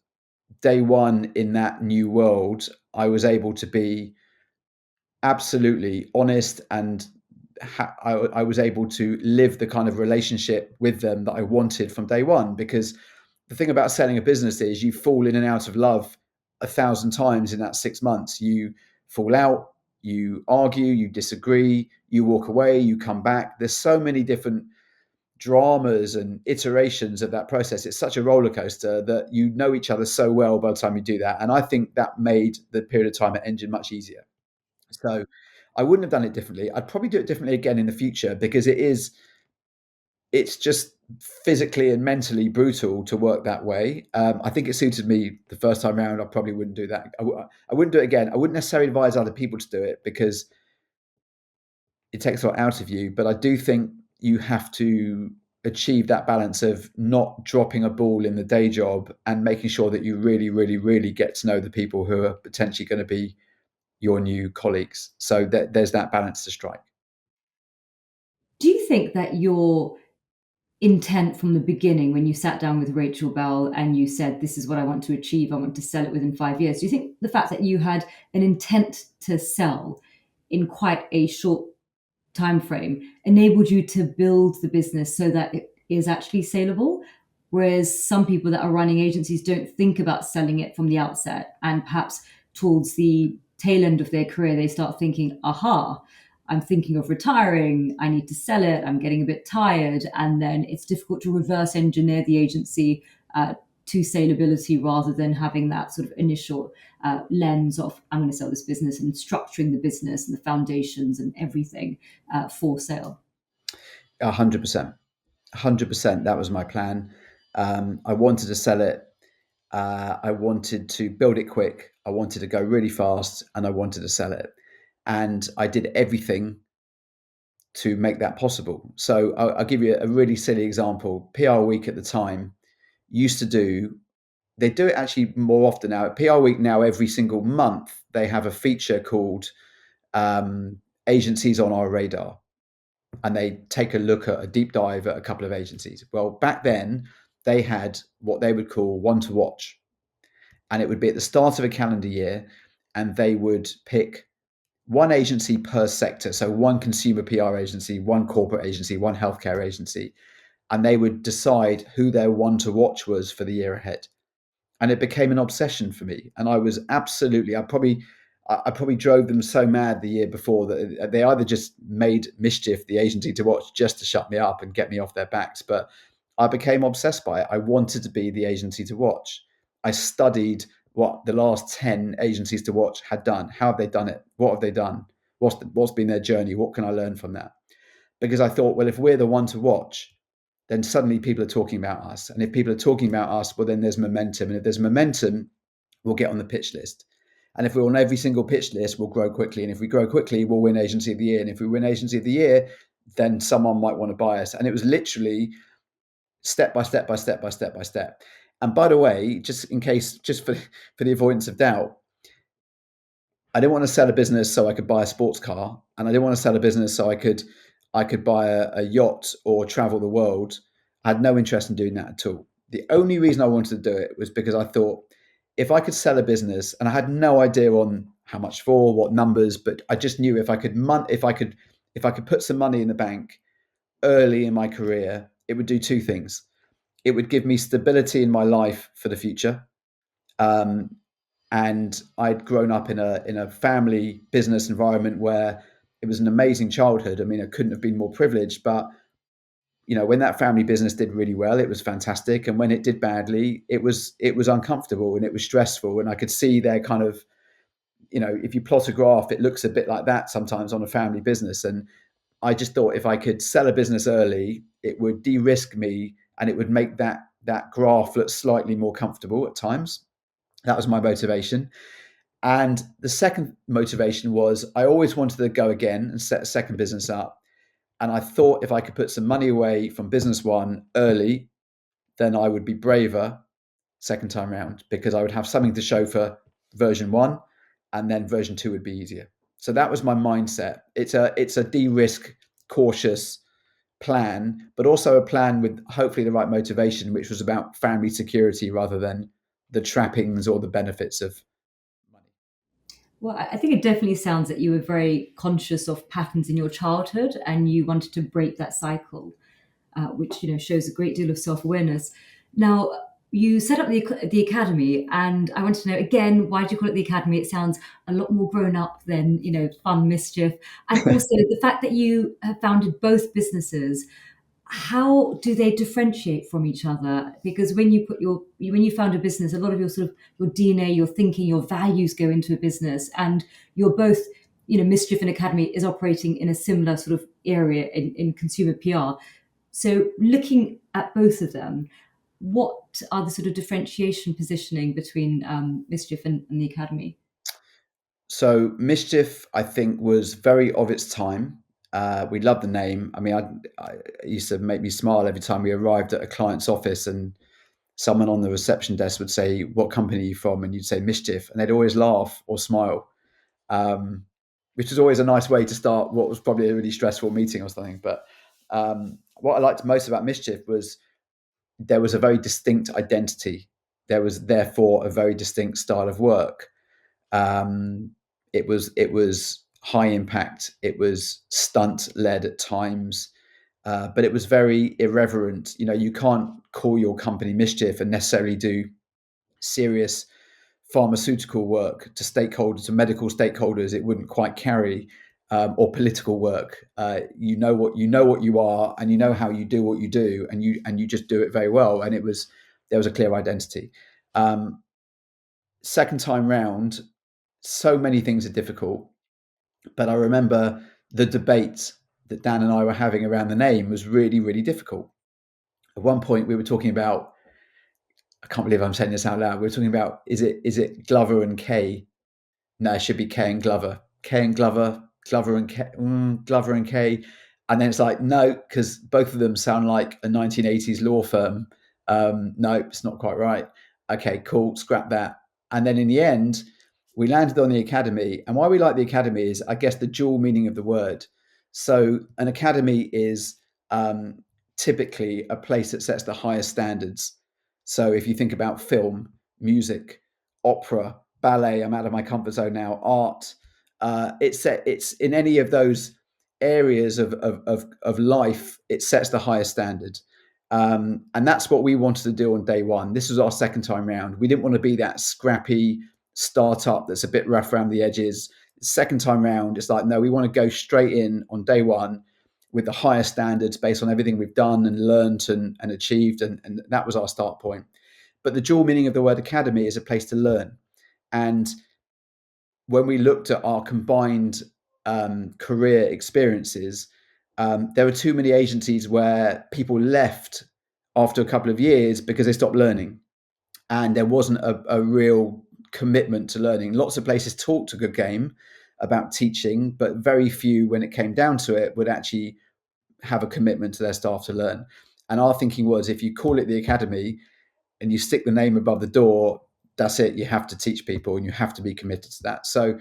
day one in that new world, I was able to be absolutely honest, and I was able to live the kind of relationship with them that I wanted from day one. Because the thing about selling a business is you fall in and out of love 1,000 times in that 6 months. You fall out, you argue, you disagree, you walk away, you come back. There's so many different dramas and iterations of that process. It's such a roller coaster that you know each other so well by the time you do that. And I think that made the period of time at Engine much easier. So I wouldn't have done it differently. I'd probably do it differently again in the future, because it's just physically and mentally brutal to work that way. I think it suited me the first time around. I probably wouldn't do that. I wouldn't do it again. I wouldn't necessarily advise other people to do it, because it takes a lot out of you. But I do think you have to achieve that balance of not dropping a ball in the day job and making sure that you really, really, really get to know the people who are potentially going to be your new colleagues. So there's that balance to strike. Do you think that your intent from the beginning, when you sat down with Rachel Bell and you said, "This is what I want to achieve, I want to sell it within 5 years," do you think the fact that you had an intent to sell in quite a short time frame enabled you to build the business so that it is actually saleable? Whereas some people that are running agencies don't think about selling it from the outset, and perhaps towards the tail end of their career they start thinking, aha, I'm thinking of retiring, I need to sell it, I'm getting a bit tired, and then it's difficult to reverse engineer the agency to saleability, rather than having that sort of initial lens of, I'm going to sell this business, and structuring the business and the foundations and everything for sale. 100%. 100%. That was my plan. I wanted to sell it. I wanted to build it quick. I wanted to go really fast, and I wanted to sell it. And I did everything to make that possible. So I'll give you a really silly example. PR Week at the time used to do, they do it actually more often now. At PR Week now, every single month, they have a feature called Agencies on Our Radar. And they take a look at a deep dive at a couple of agencies. Well, back then, they had what they would call one to watch. And it would be at the start of a calendar year, and they would pick one agency per sector. So one consumer PR agency, one corporate agency, one healthcare agency. And they would decide who their one to watch was for the year ahead. And it became an obsession for me. And I was absolutely, I probably drove them so mad the year before that they either just made Mischief the agency to watch just to shut me up and get me off their backs. But I became obsessed by it. I wanted to be the agency to watch. I studied what the last 10 agencies to watch had done. How have they done it? What have they done? What's been their journey? What can I learn from that? Because I thought, well, if we're the one to watch, then suddenly people are talking about us. And if people are talking about us, well, then there's momentum. And if there's momentum, we'll get on the pitch list. And if we're on every single pitch list, we'll grow quickly. And if we grow quickly, we'll win Agency of the Year. And if we win Agency of the Year, then someone might want to buy us. And it was literally step by step by step by step by step. And by the way, just in case, just for the avoidance of doubt, I didn't want to sell a business so I could buy a sports car, and I didn't want to sell a business so I could buy a yacht or travel the world. I had no interest in doing that at all. The only reason I wanted to do it was because I thought if I could sell a business, and I had no idea on how much for, what numbers, but I just knew if I could put some money in the bank early in my career, it would do two things. It would give me stability in my life for the future. Um, and I'd grown up in a family business environment where it was an amazing childhood. I mean, I couldn't have been more privileged, but when that family business did really well, it was fantastic, and when it did badly, it was uncomfortable and it was stressful, and I could see their kind of, if you plot a graph, it looks a bit like that sometimes on a family business. And I just thought if I could sell a business early, it would de-risk me and it would make that graph look slightly more comfortable at times. That was my motivation. And the second motivation was I always wanted to go again and set a second business up. And I thought if I could put some money away from business one early, then I would be braver second time round because I would have something to show for version one, and then version two would be easier. So that was my mindset. It's a de-risk, cautious plan, but also a plan with hopefully the right motivation, which was about family security rather than the trappings or the benefits of money. Well, I think it definitely sounds that you were very conscious of patterns in your childhood and you wanted to break that cycle, which shows a great deal of self-awareness. Now, you set up the academy, and I want to know again, why do you call it the academy? It sounds a lot more grown up than fun mischief. And also the fact that you have founded both businesses, how do they differentiate from each other? Because when you found a business, a lot of your sort of your DNA, your thinking, your values go into a business, and you're both, Mischief and Academy is operating in a similar sort of area in consumer PR. So looking at both of them, what are the sort of differentiation positioning between Mischief and the Academy? So Mischief, I think, was very of its time. We loved the name. I mean, it used to make me smile every time we arrived at a client's office and someone on the reception desk would say, "What company are you from?" And you'd say Mischief, and they'd always laugh or smile, um, which was always a nice way to start what was probably a really stressful meeting or something. But what I liked most about Mischief was there was a very distinct identity. There was therefore a very distinct style of work. Um, it was high impact. It was stunt led at times, but it was very irreverent. You can't call your company Mischief and necessarily do serious pharmaceutical work to stakeholders, to medical stakeholders. It wouldn't quite carry, or political work. What you are, and you know how you do what you do, and you just do it very well. And there was a clear identity. Um, Second time round, so many things are difficult, but I remember the debate that Dan and I were having around the name was really, really difficult. At one point, we were talking about, I can't believe I'm saying this out loud. We were talking about, is it Glover and Kaye? No, it should be Kaye and Glover. Kaye and Glover, Glover and Kaye, Glover and Kaye. And then it's like, no, because both of them sound like a 1980s law firm. No, it's not quite right. Okay, cool, scrap that. And then in the end, we landed on the academy. And why we like the academy is, I guess, the dual meaning of the word. So an academy is typically a place that sets the highest standards. So if you think about film, music, opera, ballet, I'm out of my comfort zone now, art, it's in any of those areas of life, it sets the highest standard. And that's what we wanted to do on day one. This was our second time round. We didn't want to be that scrappy startup that's a bit rough around the edges. Second time round, it's like, no, we want to go straight in on day one with the highest standards based on everything we've done and learned and achieved. And that was our start point. But the dual meaning of the word academy is a place to learn. And when we looked at our combined career experiences, there were too many agencies where people left after a couple of years because they stopped learning, and there wasn't a real commitment to learning. Lots of places talked a good game about teaching, but very few, when it came down to it, would actually have a commitment to their staff to learn. And our thinking was, if you call it the academy and you stick the name above the door, that's it. You have to teach people and you have to be committed to that. So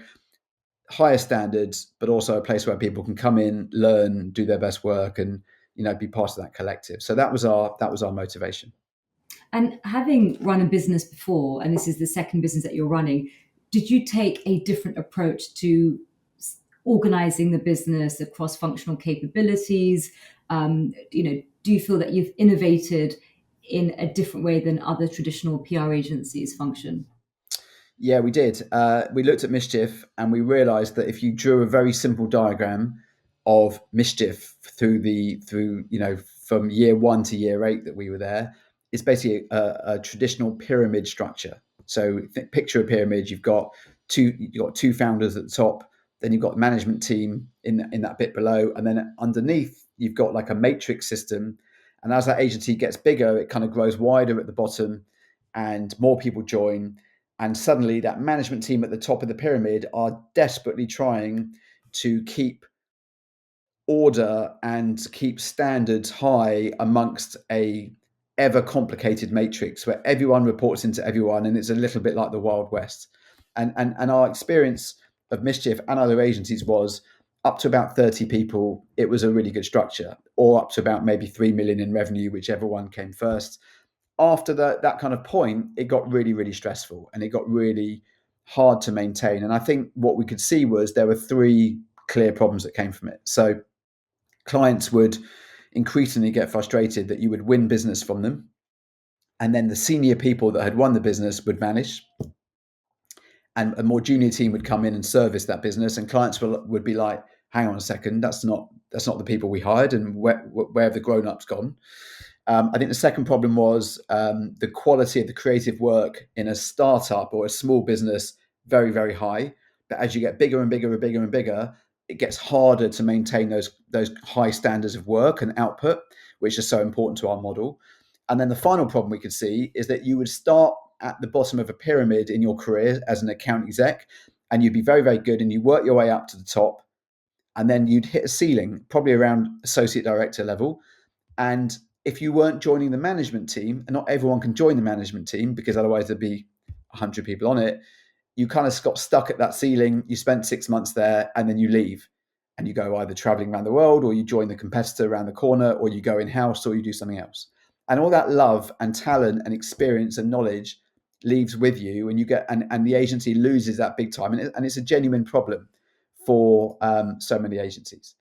higher standards, but also a place where people can come in, learn, do their best work, and be part of that collective. So that was our motivation. And having run a business before, and this is the second business that you're running, did you take a different approach to organizing the business, the cross-functional capabilities? Do you feel that you've innovated in a different way than other traditional PR agencies function? Yeah, we did. We looked at Mischief and we realized that if you drew a very simple diagram of Mischief from year 1 to year 8 that we were there, it's basically a traditional pyramid structure. So picture a pyramid. You've got two founders at the top, then you've got the management team in that bit below, and then underneath you've got like a matrix system. And as that agency gets bigger, it kind of grows wider at the bottom, and more people join, and suddenly that management team at the top of the pyramid are desperately trying to keep order and keep standards high amongst a ever complicated matrix where everyone reports into everyone, and it's a little bit like the Wild West. And our experience of Mischief and other agencies was up to about 30 people, it was a really good structure, or up to about maybe 3 million in revenue, whichever one came first. After that kind of point, it got really, really stressful and it got really hard to maintain. And I think what we could see was there were three clear problems that came from it. So clients would increasingly get frustrated that you would win business from them, and then the senior people that had won the business would vanish, and a more junior team would come in and service that business, and clients would be like, hang on a second, that's not the people we hired, and where have the grown-ups gone? I think the second problem was the quality of the creative work in a startup or a small business, very, very high. But as you get bigger and bigger and bigger and bigger, it gets harder to maintain those high standards of work and output, which is so important to our model. And then the final problem we could see is that you would start at the bottom of a pyramid in your career as an account exec, and you'd be very, very good, and you work your way up to the top, and then you'd hit a ceiling, probably around associate director level. And if you weren't joining the management team, and not everyone can join the management team because otherwise there'd be 100 people on it, you kind of got stuck at that ceiling. You spent 6 months there, and then you leave, and you go either traveling around the world, or you join the competitor around the corner, or you go in-house, or you do something else. And all that love and talent and experience and knowledge leaves with you, and and the agency loses that big time. And it's a genuine problem for so many agencies.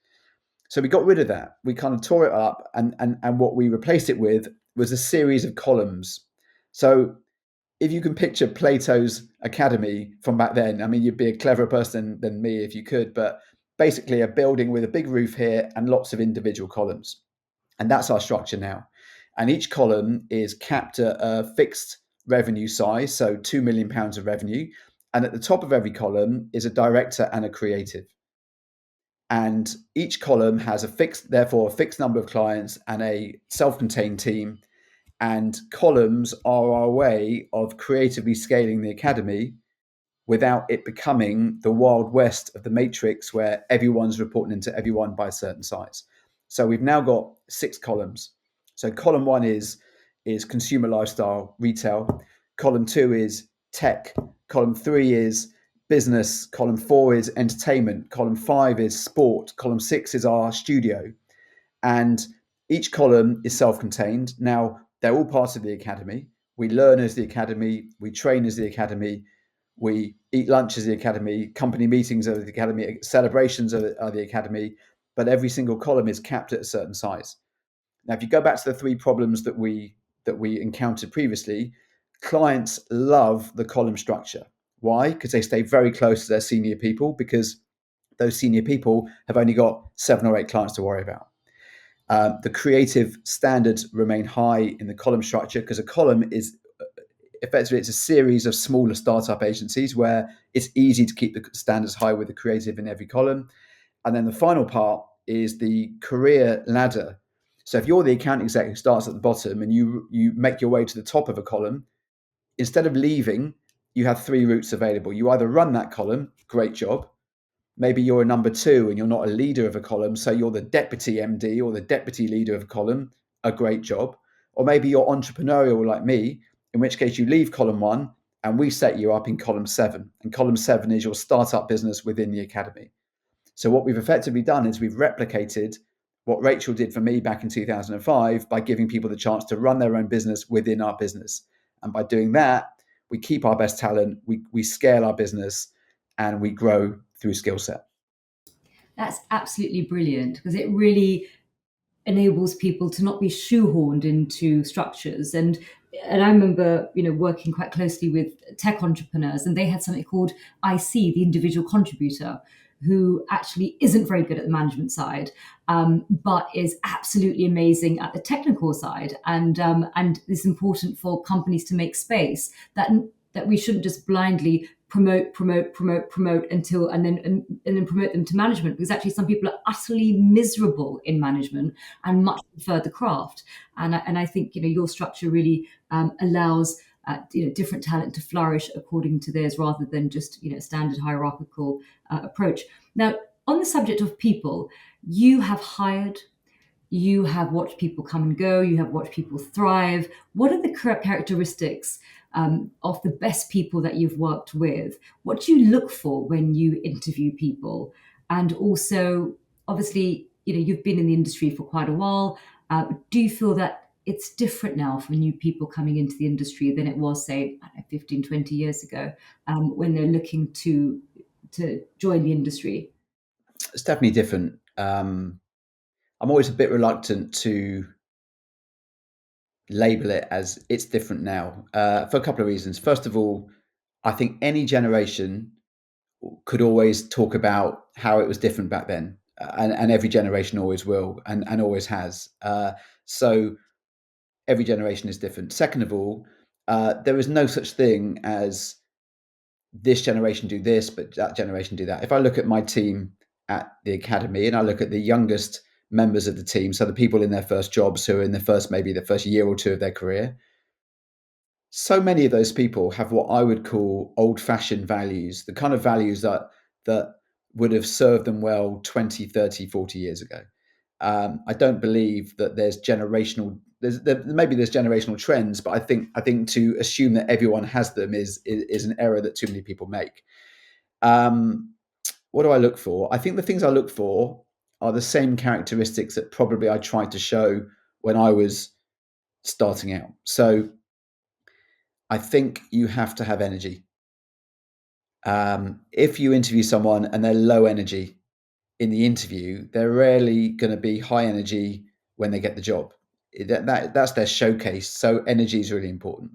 So we got rid of that. We kind of tore it up, and what we replaced it with was a series of columns. So if you can picture Plato's Academy from back then, I mean, you'd be a cleverer person than me if you could, but basically a building with a big roof here and lots of individual columns. And that's our structure now. And each column is capped at a fixed revenue size, so £2 million of revenue. And at the top of every column is a director and a creative. And each column has therefore a fixed number of clients and a self-contained team. And columns are our way of creatively scaling the academy without it becoming the Wild West of the matrix where everyone's reporting into everyone by a certain size. So we've now got 6 columns. So column 1 is consumer lifestyle retail. Column 2 is tech. Column 3 is business. Column 4 is entertainment. Column 5 is sport. Column 6 is our studio. And each column is self-contained. Now, they're all parts of the academy. We learn as the academy. We train as the academy. We eat lunch as the academy. Company meetings are the academy. Celebrations are the academy. But every single column is capped at a certain size. Now, if you go back to the 3 problems that we encountered previously, clients love the column structure. Why? Because they stay very close to their senior people, because those senior people have only got 7 or 8 clients to worry about. The creative standards remain high in the column structure because a column is effectively it's a series of smaller startup agencies where it's easy to keep the standards high with the creative in every column. And then the final part is the career ladder. So if you're the account exec who starts at the bottom and you make your way to the top of a column, instead of leaving, you have three routes available. You either run that column, great job. Maybe you're a number two and you're not a leader of a column, so you're the deputy MD or the deputy leader of a column, a great job. Or maybe you're entrepreneurial like me, in which case you leave column one and we set you up in column seven. And column seven is your startup business within the academy. So what we've effectively done is we've replicated what Rachel did for me back in 2005 by giving people the chance to run their own business within our business. And by doing that, we keep our best talent, we scale our business, and we grow through skill set. That's absolutely brilliant, because it really enables people to not be shoehorned into structures. And I remember, working quite closely with tech entrepreneurs, and they had something called IC, the individual contributor, who actually isn't very good at the management side, but is absolutely amazing at the technical side. And it's important for companies to make space that we shouldn't just blindly promote until and then promote them to management, because actually some people are utterly miserable in management and much prefer the craft. And I think your structure really allows different talent to flourish according to theirs, rather than just standard hierarchical approach. Now, on the subject of people, you have hired, you have watched people come and go, you have watched people thrive. What are the characteristics of the best people that you've worked with? What do you look for when you interview people? And also, obviously, you've been in the industry for quite a while. Do you feel that it's different now for new people coming into the industry than it was, say, 15, 20 years ago, when they're looking to join the industry? It's definitely different. I'm always a bit reluctant to label it as it's different now, for a couple of reasons. First of all, I think any generation could always talk about how it was different back then, and every generation always will, and always has. So every generation is different. Second of all, there is no such thing as this generation do this, but that generation do that. If I look at my team at the academy and I look at the youngest members of the team, so the people in their first jobs who are in maybe the first year or two of their career, so many of those people have what I would call old-fashioned values, the kind of values that would have served them well 20, 30, 40 years ago. I don't believe that there's maybe there's generational trends, but I think to assume that everyone has them is an error that too many people make. What do I look for? I think the things I look for are the same characteristics that probably I tried to show when I was starting out. So I think you have to have energy. If you interview someone and they're low energy in the interview, they're rarely going to be high energy when they get the job. That's their showcase. So energy is really important.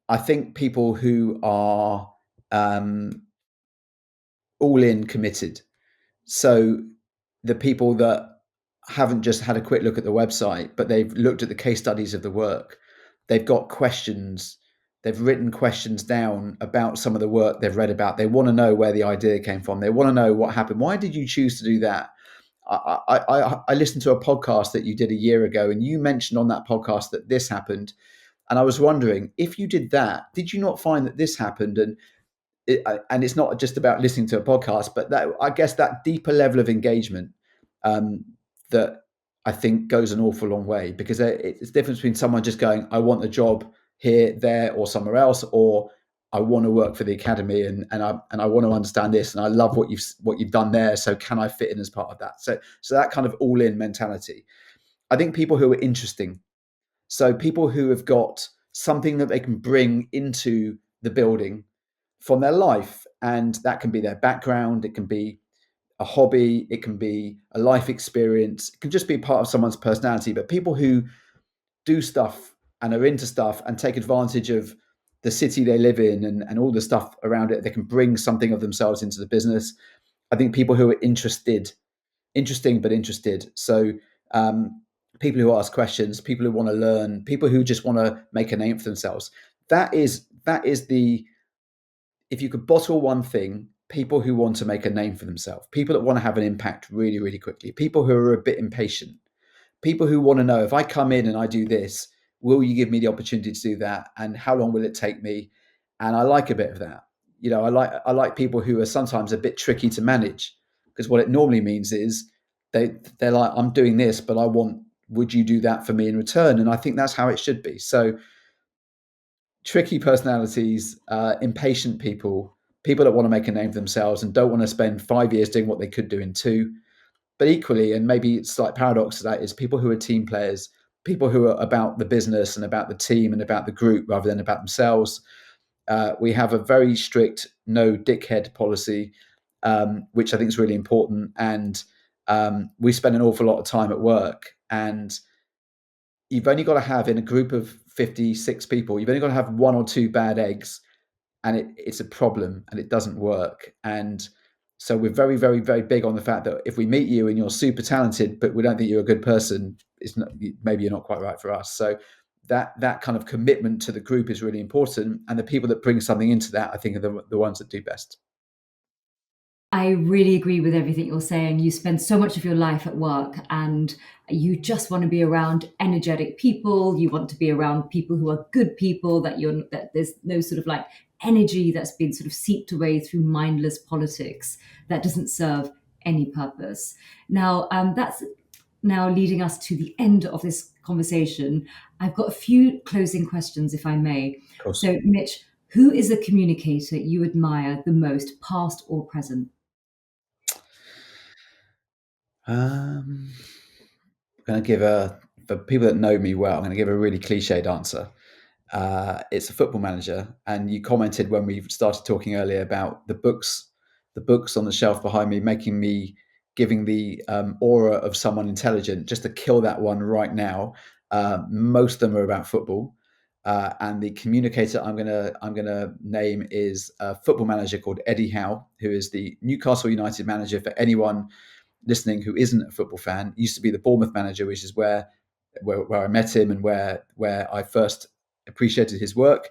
I think people who are all in committed. So the people that haven't just had a quick look at the website, but they've looked at the case studies of the work. They've got questions. They've written questions down about some of the work they've read about. They want to know where the idea came from. They want to know what happened. Why did you choose to do that? I listened to a podcast that you did a year ago, and you mentioned on that podcast that this happened. And I was wondering, if you did that, did you not find that this happened? And it's not just about listening to a podcast, but that, I guess, that deeper level of engagement that I think goes an awful long way, because it's the difference between someone just going, I want a job here, there, or somewhere else, or I want to work for the academy and I want to understand this, and I love what you've done there. So can I fit in as part of that? So that kind of all in mentality. I think people who are interesting, so people who have got something that they can bring into the building from their life, and that can be their background, it can be a hobby, it can be a life experience, it can just be part of someone's personality. But people who do stuff and are into stuff and take advantage of the city they live in and all the stuff around it, they can bring something of themselves into the business. I think people who are interesting but interested. So people who ask questions, people who want to learn, people who just want to make a name for themselves. that is the, if you could bottle one thing, people who want to make a name for themselves, people that want to have an impact really, really quickly, people who are a bit impatient, people who want to know, if I come in and I do this, will you give me the opportunity to do that? And how long will it take me? And I like a bit of that. I like people who are sometimes a bit tricky to manage, because what it normally means is they're like, I'm doing this, but would you do that for me in return? And I think that's how it should be. So tricky personalities, impatient people, people that want to make a name for themselves and don't want to spend 5 years doing what they could do in two. But equally, and maybe it's like paradox to that, is people who are team players, people who are about the business and about the team and about the group rather than about themselves. We have a very strict no dickhead policy, which I think is really important. And we spend an awful lot of time at work, and you've only got to have, in a group of 56 people, you've only got to have one or two bad eggs, and it's a problem and it doesn't work. And so we're very, very, very big on the fact that if we meet you and you're super talented, but we don't think you're a good person, it's not, maybe you're not quite right for us. So that kind of commitment to the group is really important. And the people that bring something into that, I think, are the ones that do best. I really agree with everything you're saying. You spend so much of your life at work and you just want to be around energetic people. You want to be around people who are good people, that there's no sort of like energy that's been sort of seeped away through mindless politics that doesn't serve any purpose. Now, that's now leading us to the end of this conversation. I've got a few closing questions, if I may. Of course. So, Mitch, who is a communicator you admire the most, past or present? I'm going to give for people that know me well, I'm going to give a really cliched answer. It's a football manager, and you commented when we started talking earlier about the books on the shelf behind me, making me giving the aura of someone intelligent. Just to kill that one right now, most of them are about football, and the communicator I'm gonna name is a football manager called Eddie Howe, who is the Newcastle United manager. For anyone listening who isn't a football fan, used to be the Bournemouth manager, which is where I met him and where I first appreciated his work.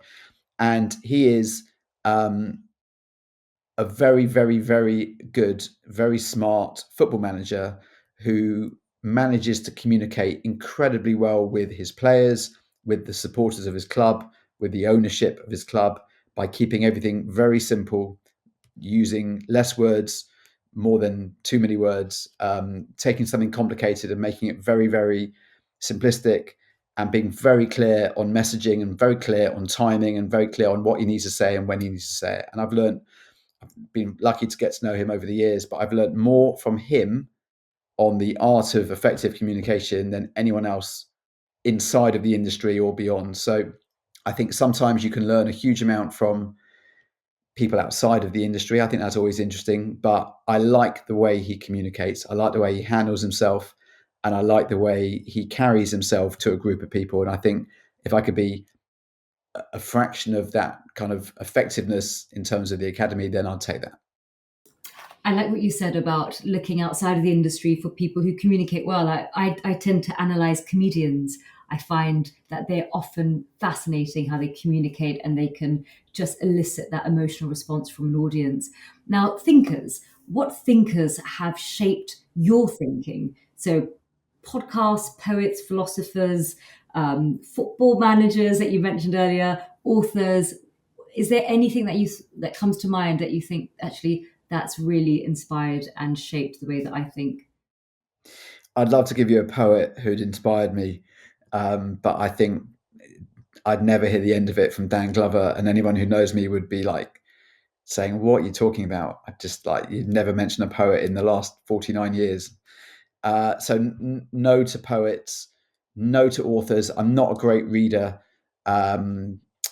And he is a very, very, very good, very smart football manager who manages to communicate incredibly well with his players, with the supporters of his club, with the ownership of his club, by keeping everything very simple, using less words, more than too many words, taking something complicated and making it very, very simplistic, and being very clear on messaging and very clear on timing and very clear on what he needs to say and when he needs to say it. And I've been lucky to get to know him over the years, but I've learned more from him on the art of effective communication than anyone else inside of the industry or beyond. So I think sometimes you can learn a huge amount from people outside of the industry. I think that's always interesting, but I like the way he communicates. I like the way he handles himself, and I like the way he carries himself to a group of people. And I think if I could be a fraction of that kind of effectiveness in terms of the academy, then I'd take that. I like what you said about looking outside of the industry for people who communicate well. I tend to analyze comedians. I find that they're often fascinating how they communicate and they can just elicit that emotional response from an audience. Now, thinkers, what thinkers have shaped your thinking? So, podcasts, poets, philosophers, football managers that you mentioned earlier, authors. Is there anything that comes to mind that you think actually that's really inspired and shaped the way that I think? I'd love to give you a poet who'd inspired me, but I think I'd never hear the end of it from Dan Glover, and anyone who knows me would be like saying, "What are you talking about?" I just like, you've never mentioned a poet in the last 49 years. So no to poets, no to authors. I'm not a great reader,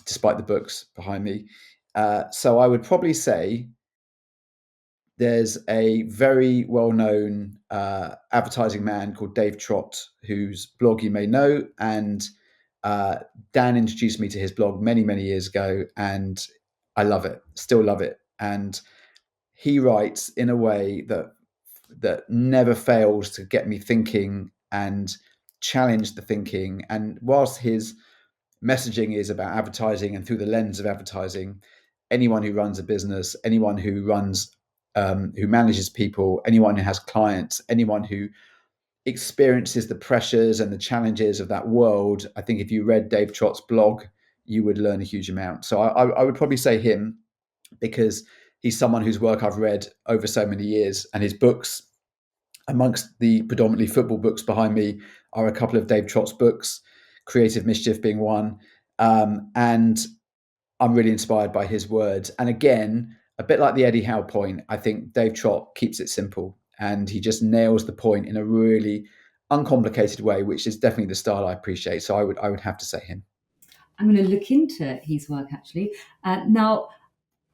despite the books behind me. So I would probably say there's a very well-known advertising man called Dave Trott, whose blog you may know, and Dan introduced me to his blog many, many years ago, and I love it, still love it. And he writes in a way that never fails to get me thinking and challenge the thinking. And whilst his messaging is about advertising, and through the lens of advertising, anyone who runs a business, anyone who manages people, anyone who has clients, anyone who experiences the pressures and the challenges of that world. I think if you read Dave Trott's blog, you would learn a huge amount. So I would probably say him, because he's someone whose work I've read over so many years, and his books, amongst the predominantly football books behind me, are a couple of Dave Trott's books, Creative Mischief being one. And I'm really inspired by his words. And again, a bit like the Eddie Howe point, I think Dave Trott keeps it simple, and he just nails the point in a really uncomplicated way, which is definitely the style I appreciate. So I would have to say him. I'm going to look into his work actually. Now,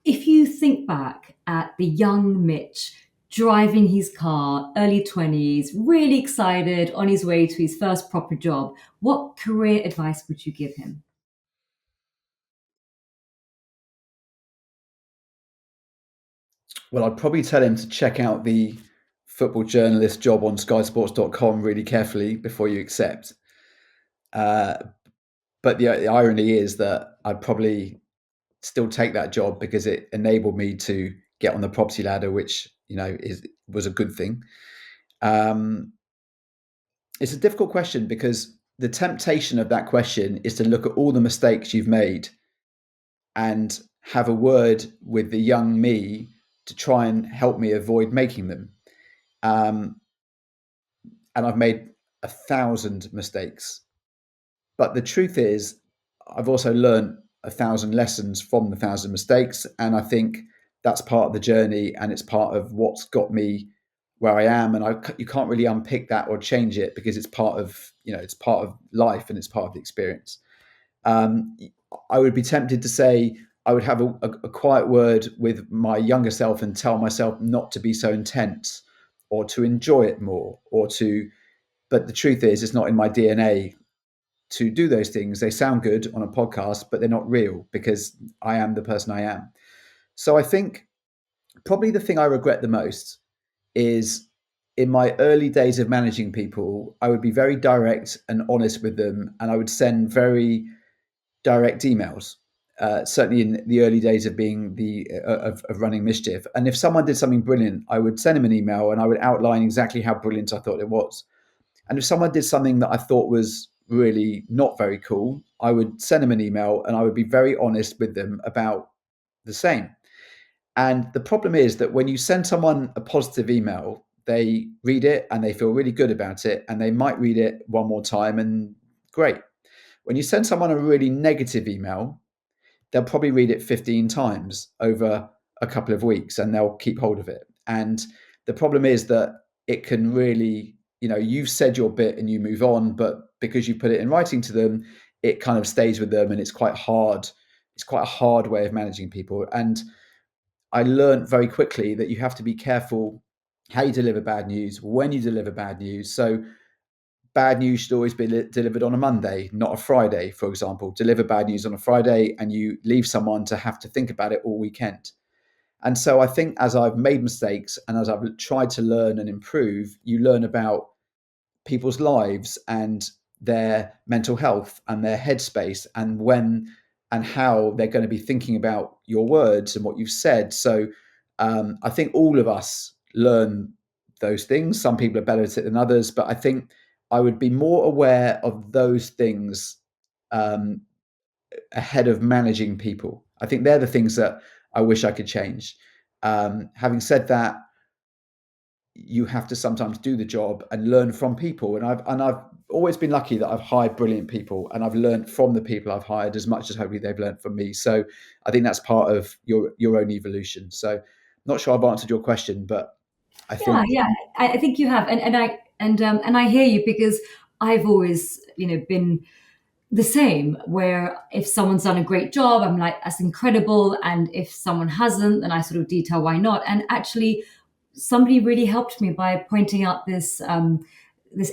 if you think back at the young Mitch driving his car, early 20s, really excited on his way to his first proper job, what career advice would you give him? Well, I'd probably tell him to check out the football journalist job on skysports.com really carefully before you accept. Uh, but the irony is that I'd probably still take that job because it enabled me to get on the property ladder, which was a good thing. It's a difficult question, because the temptation of that question is to look at all the mistakes you've made and have a word with the young me to try and help me avoid making them. Um, and I've made 1,000 mistakes. But the truth is, I've also learned 1,000 lessons from the 1,000 mistakes. And I think that's part of the journey, and it's part of what's got me where I am. And you can't really unpick that or change it, because it's part of, it's part of life, and it's part of the experience. Um, I would be tempted to say I would have a quiet word with my younger self and tell myself not to be so intense, or to enjoy it more, but the truth is, it's not in my DNA to do those things. They sound good on a podcast, but they're not real, because I am the person I am. So I think probably the thing I regret the most is, in my early days of managing people, I would be very direct and honest with them, and I would send very direct emails. Certainly in the early days of being of running Mischief, and if someone did something brilliant, I would send them an email and I would outline exactly how brilliant I thought it was. And if someone did something that I thought was really not very cool, I would send them an email and I would be very honest with them about the same. And the problem is that when you send someone a positive email, they read it and they feel really good about it, and they might read it one more time, and great. When you send someone a really negative email, they'll probably read it 15 times over a couple of weeks, and they'll keep hold of it. And the problem is that it can really, you've said your bit and you move on, but because you put it in writing to them, it kind of stays with them, and it's quite hard. It's quite a hard way of managing people. And I learned very quickly that you have to be careful how you deliver bad news, when you deliver bad news. So bad news should always be delivered on a Monday, not a Friday, for example. Deliver bad news on a Friday, and you leave someone to have to think about it all weekend. And so I think, as I've made mistakes and as I've tried to learn and improve, you learn about people's lives and their mental health and their headspace, and when and how they're going to be thinking about your words and what you've said. So I think all of us learn those things. Some people are better at it than others, but I think I would be more aware of those things um, ahead of managing people. I think they're the things that I wish I could change. Having said that, you have to sometimes do the job and learn from people. And I've always been lucky that I've hired brilliant people, and I've learned from the people I've hired as much as hopefully they've learned from me. So I think that's part of your own evolution. So not sure I've answered your question, but I Yeah, think yeah, I think you have, and I hear you, because I've always, been the same, where if someone's done a great job, I'm like, that's incredible. And if someone hasn't, then I sort of detail why not. And actually, somebody really helped me by pointing out this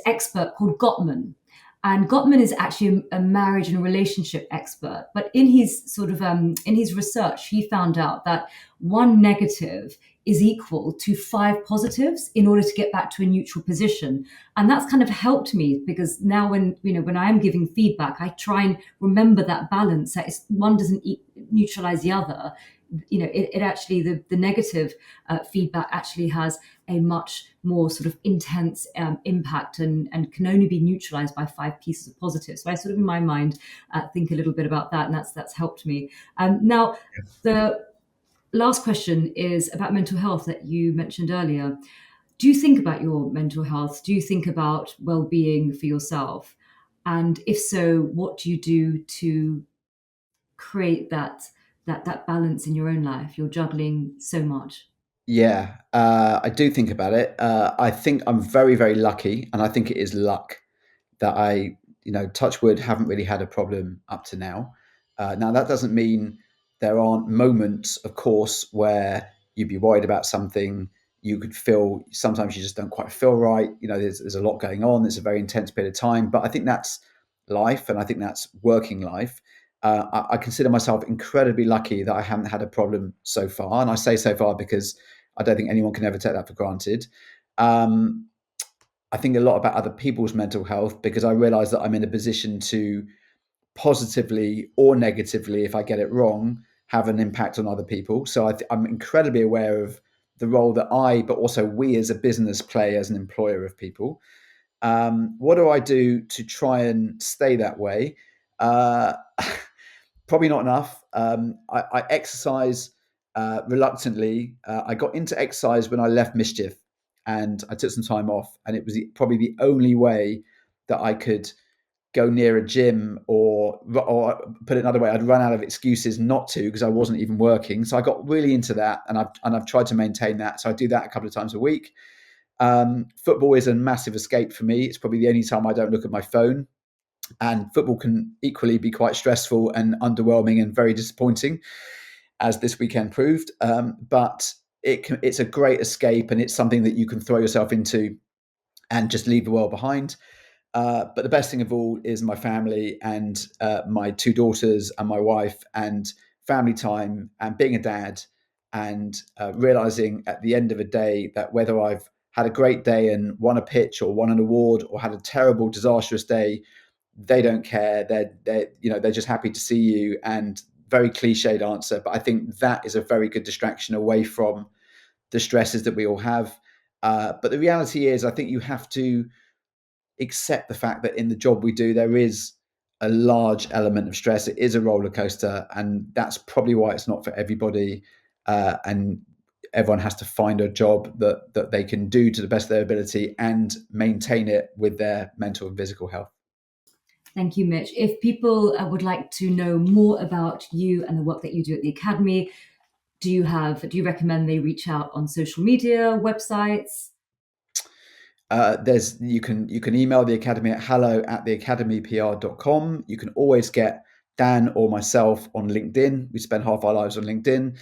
expert called Gottman. And Gottman is actually a marriage and relationship expert. But in his in his research, he found out that one negative is equal to 5 positives in order to get back to a neutral position. And that's kind of helped me, because now when I am giving feedback, I try and remember that balance, that one doesn't neutralize the other. It actually, the negative feedback actually has a much more sort of intense impact, and can only be neutralized by 5 pieces of positive. So I sort of, in my mind, think a little bit about that, and that's helped me. Now, the last question is about mental health that you mentioned earlier. Do you think about your mental health? Do you think about well-being for yourself? And if so, what do you do to create that balance in your own life? You're juggling so much. Yeah, I do think about it. I think I'm very, very lucky, and I think it is luck that I, touch wood, haven't really had a problem up to now. Now, that doesn't mean there aren't moments, of course, where you'd be worried about something. You could feel sometimes you just don't quite feel right. There's a lot going on. It's a very intense period of time, but I think that's life, and I think that's working life. I consider myself incredibly lucky that I haven't had a problem so far, and I say so far because I don't think anyone can ever take that for granted. Um, I think a lot about other people's mental health, because I realize that I'm in a position to positively or negatively, if I get it wrong, have an impact on other people. So I'm incredibly aware of the role that but also we as a business play as an employer of people. What do I do to try and stay that way? Uh, Probably not enough. I exercise reluctantly. I got into exercise when I left Mischief, and I took some time off, and it was probably the only way that I could go near a gym, or put it another way, I'd run out of excuses not to, because I wasn't even working. So I got really into that, and I've tried to maintain that. So I do that a couple of times a week. Football is a massive escape for me. It's probably the only time I don't look at my phone. And football can equally be quite stressful and underwhelming and very disappointing, as this weekend proved. But it's a great escape, and it's something that you can throw yourself into and just leave the world behind. But the best thing of all is my family, and my 2 daughters and my wife, and family time, and being a dad, and realizing at the end of a day that whether I've had a great day and won a pitch or won an award, or had a terrible, disastrous day, they don't care. They're just happy to see you. And very cliched answer, but I think that is a very good distraction away from the stresses that we all have. But the reality is, I think you have to accept the fact that in the job we do, there is a large element of stress. It is a roller coaster, and that's probably why it's not for everybody. And everyone has to find a job that they can do to the best of their ability and maintain it with their mental and physical health. Thank you, Mitch. If people would like to know more about you and the work that you do at the Academy, do you recommend they reach out on social media, websites? You can email the Academy at hello@theacademypr.com. You can always get Dan or myself on LinkedIn. We spend half our lives on LinkedIn.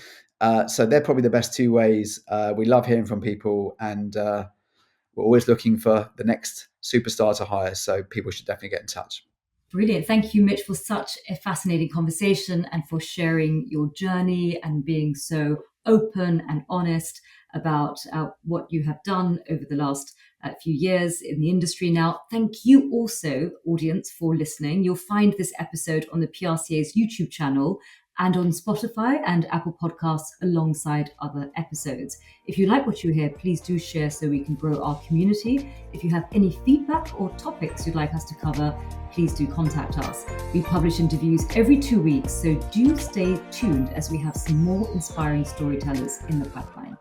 So they're probably the best 2 ways. We love hearing from people, and we're always looking for the next superstar to hire. So people should definitely get in touch. Brilliant. Thank you, Mitch, for such a fascinating conversation, and for sharing your journey and being so open and honest about what you have done over the last few years in the industry. Now, thank you also, audience, for listening. You'll find this episode on the PRCA's YouTube channel and on Spotify and Apple Podcasts alongside other episodes. If you like what you hear, please do share so we can grow our community. If you have any feedback or topics you'd like us to cover, please do contact us. We publish interviews every 2 weeks, so do stay tuned as we have some more inspiring storytellers in the pipeline.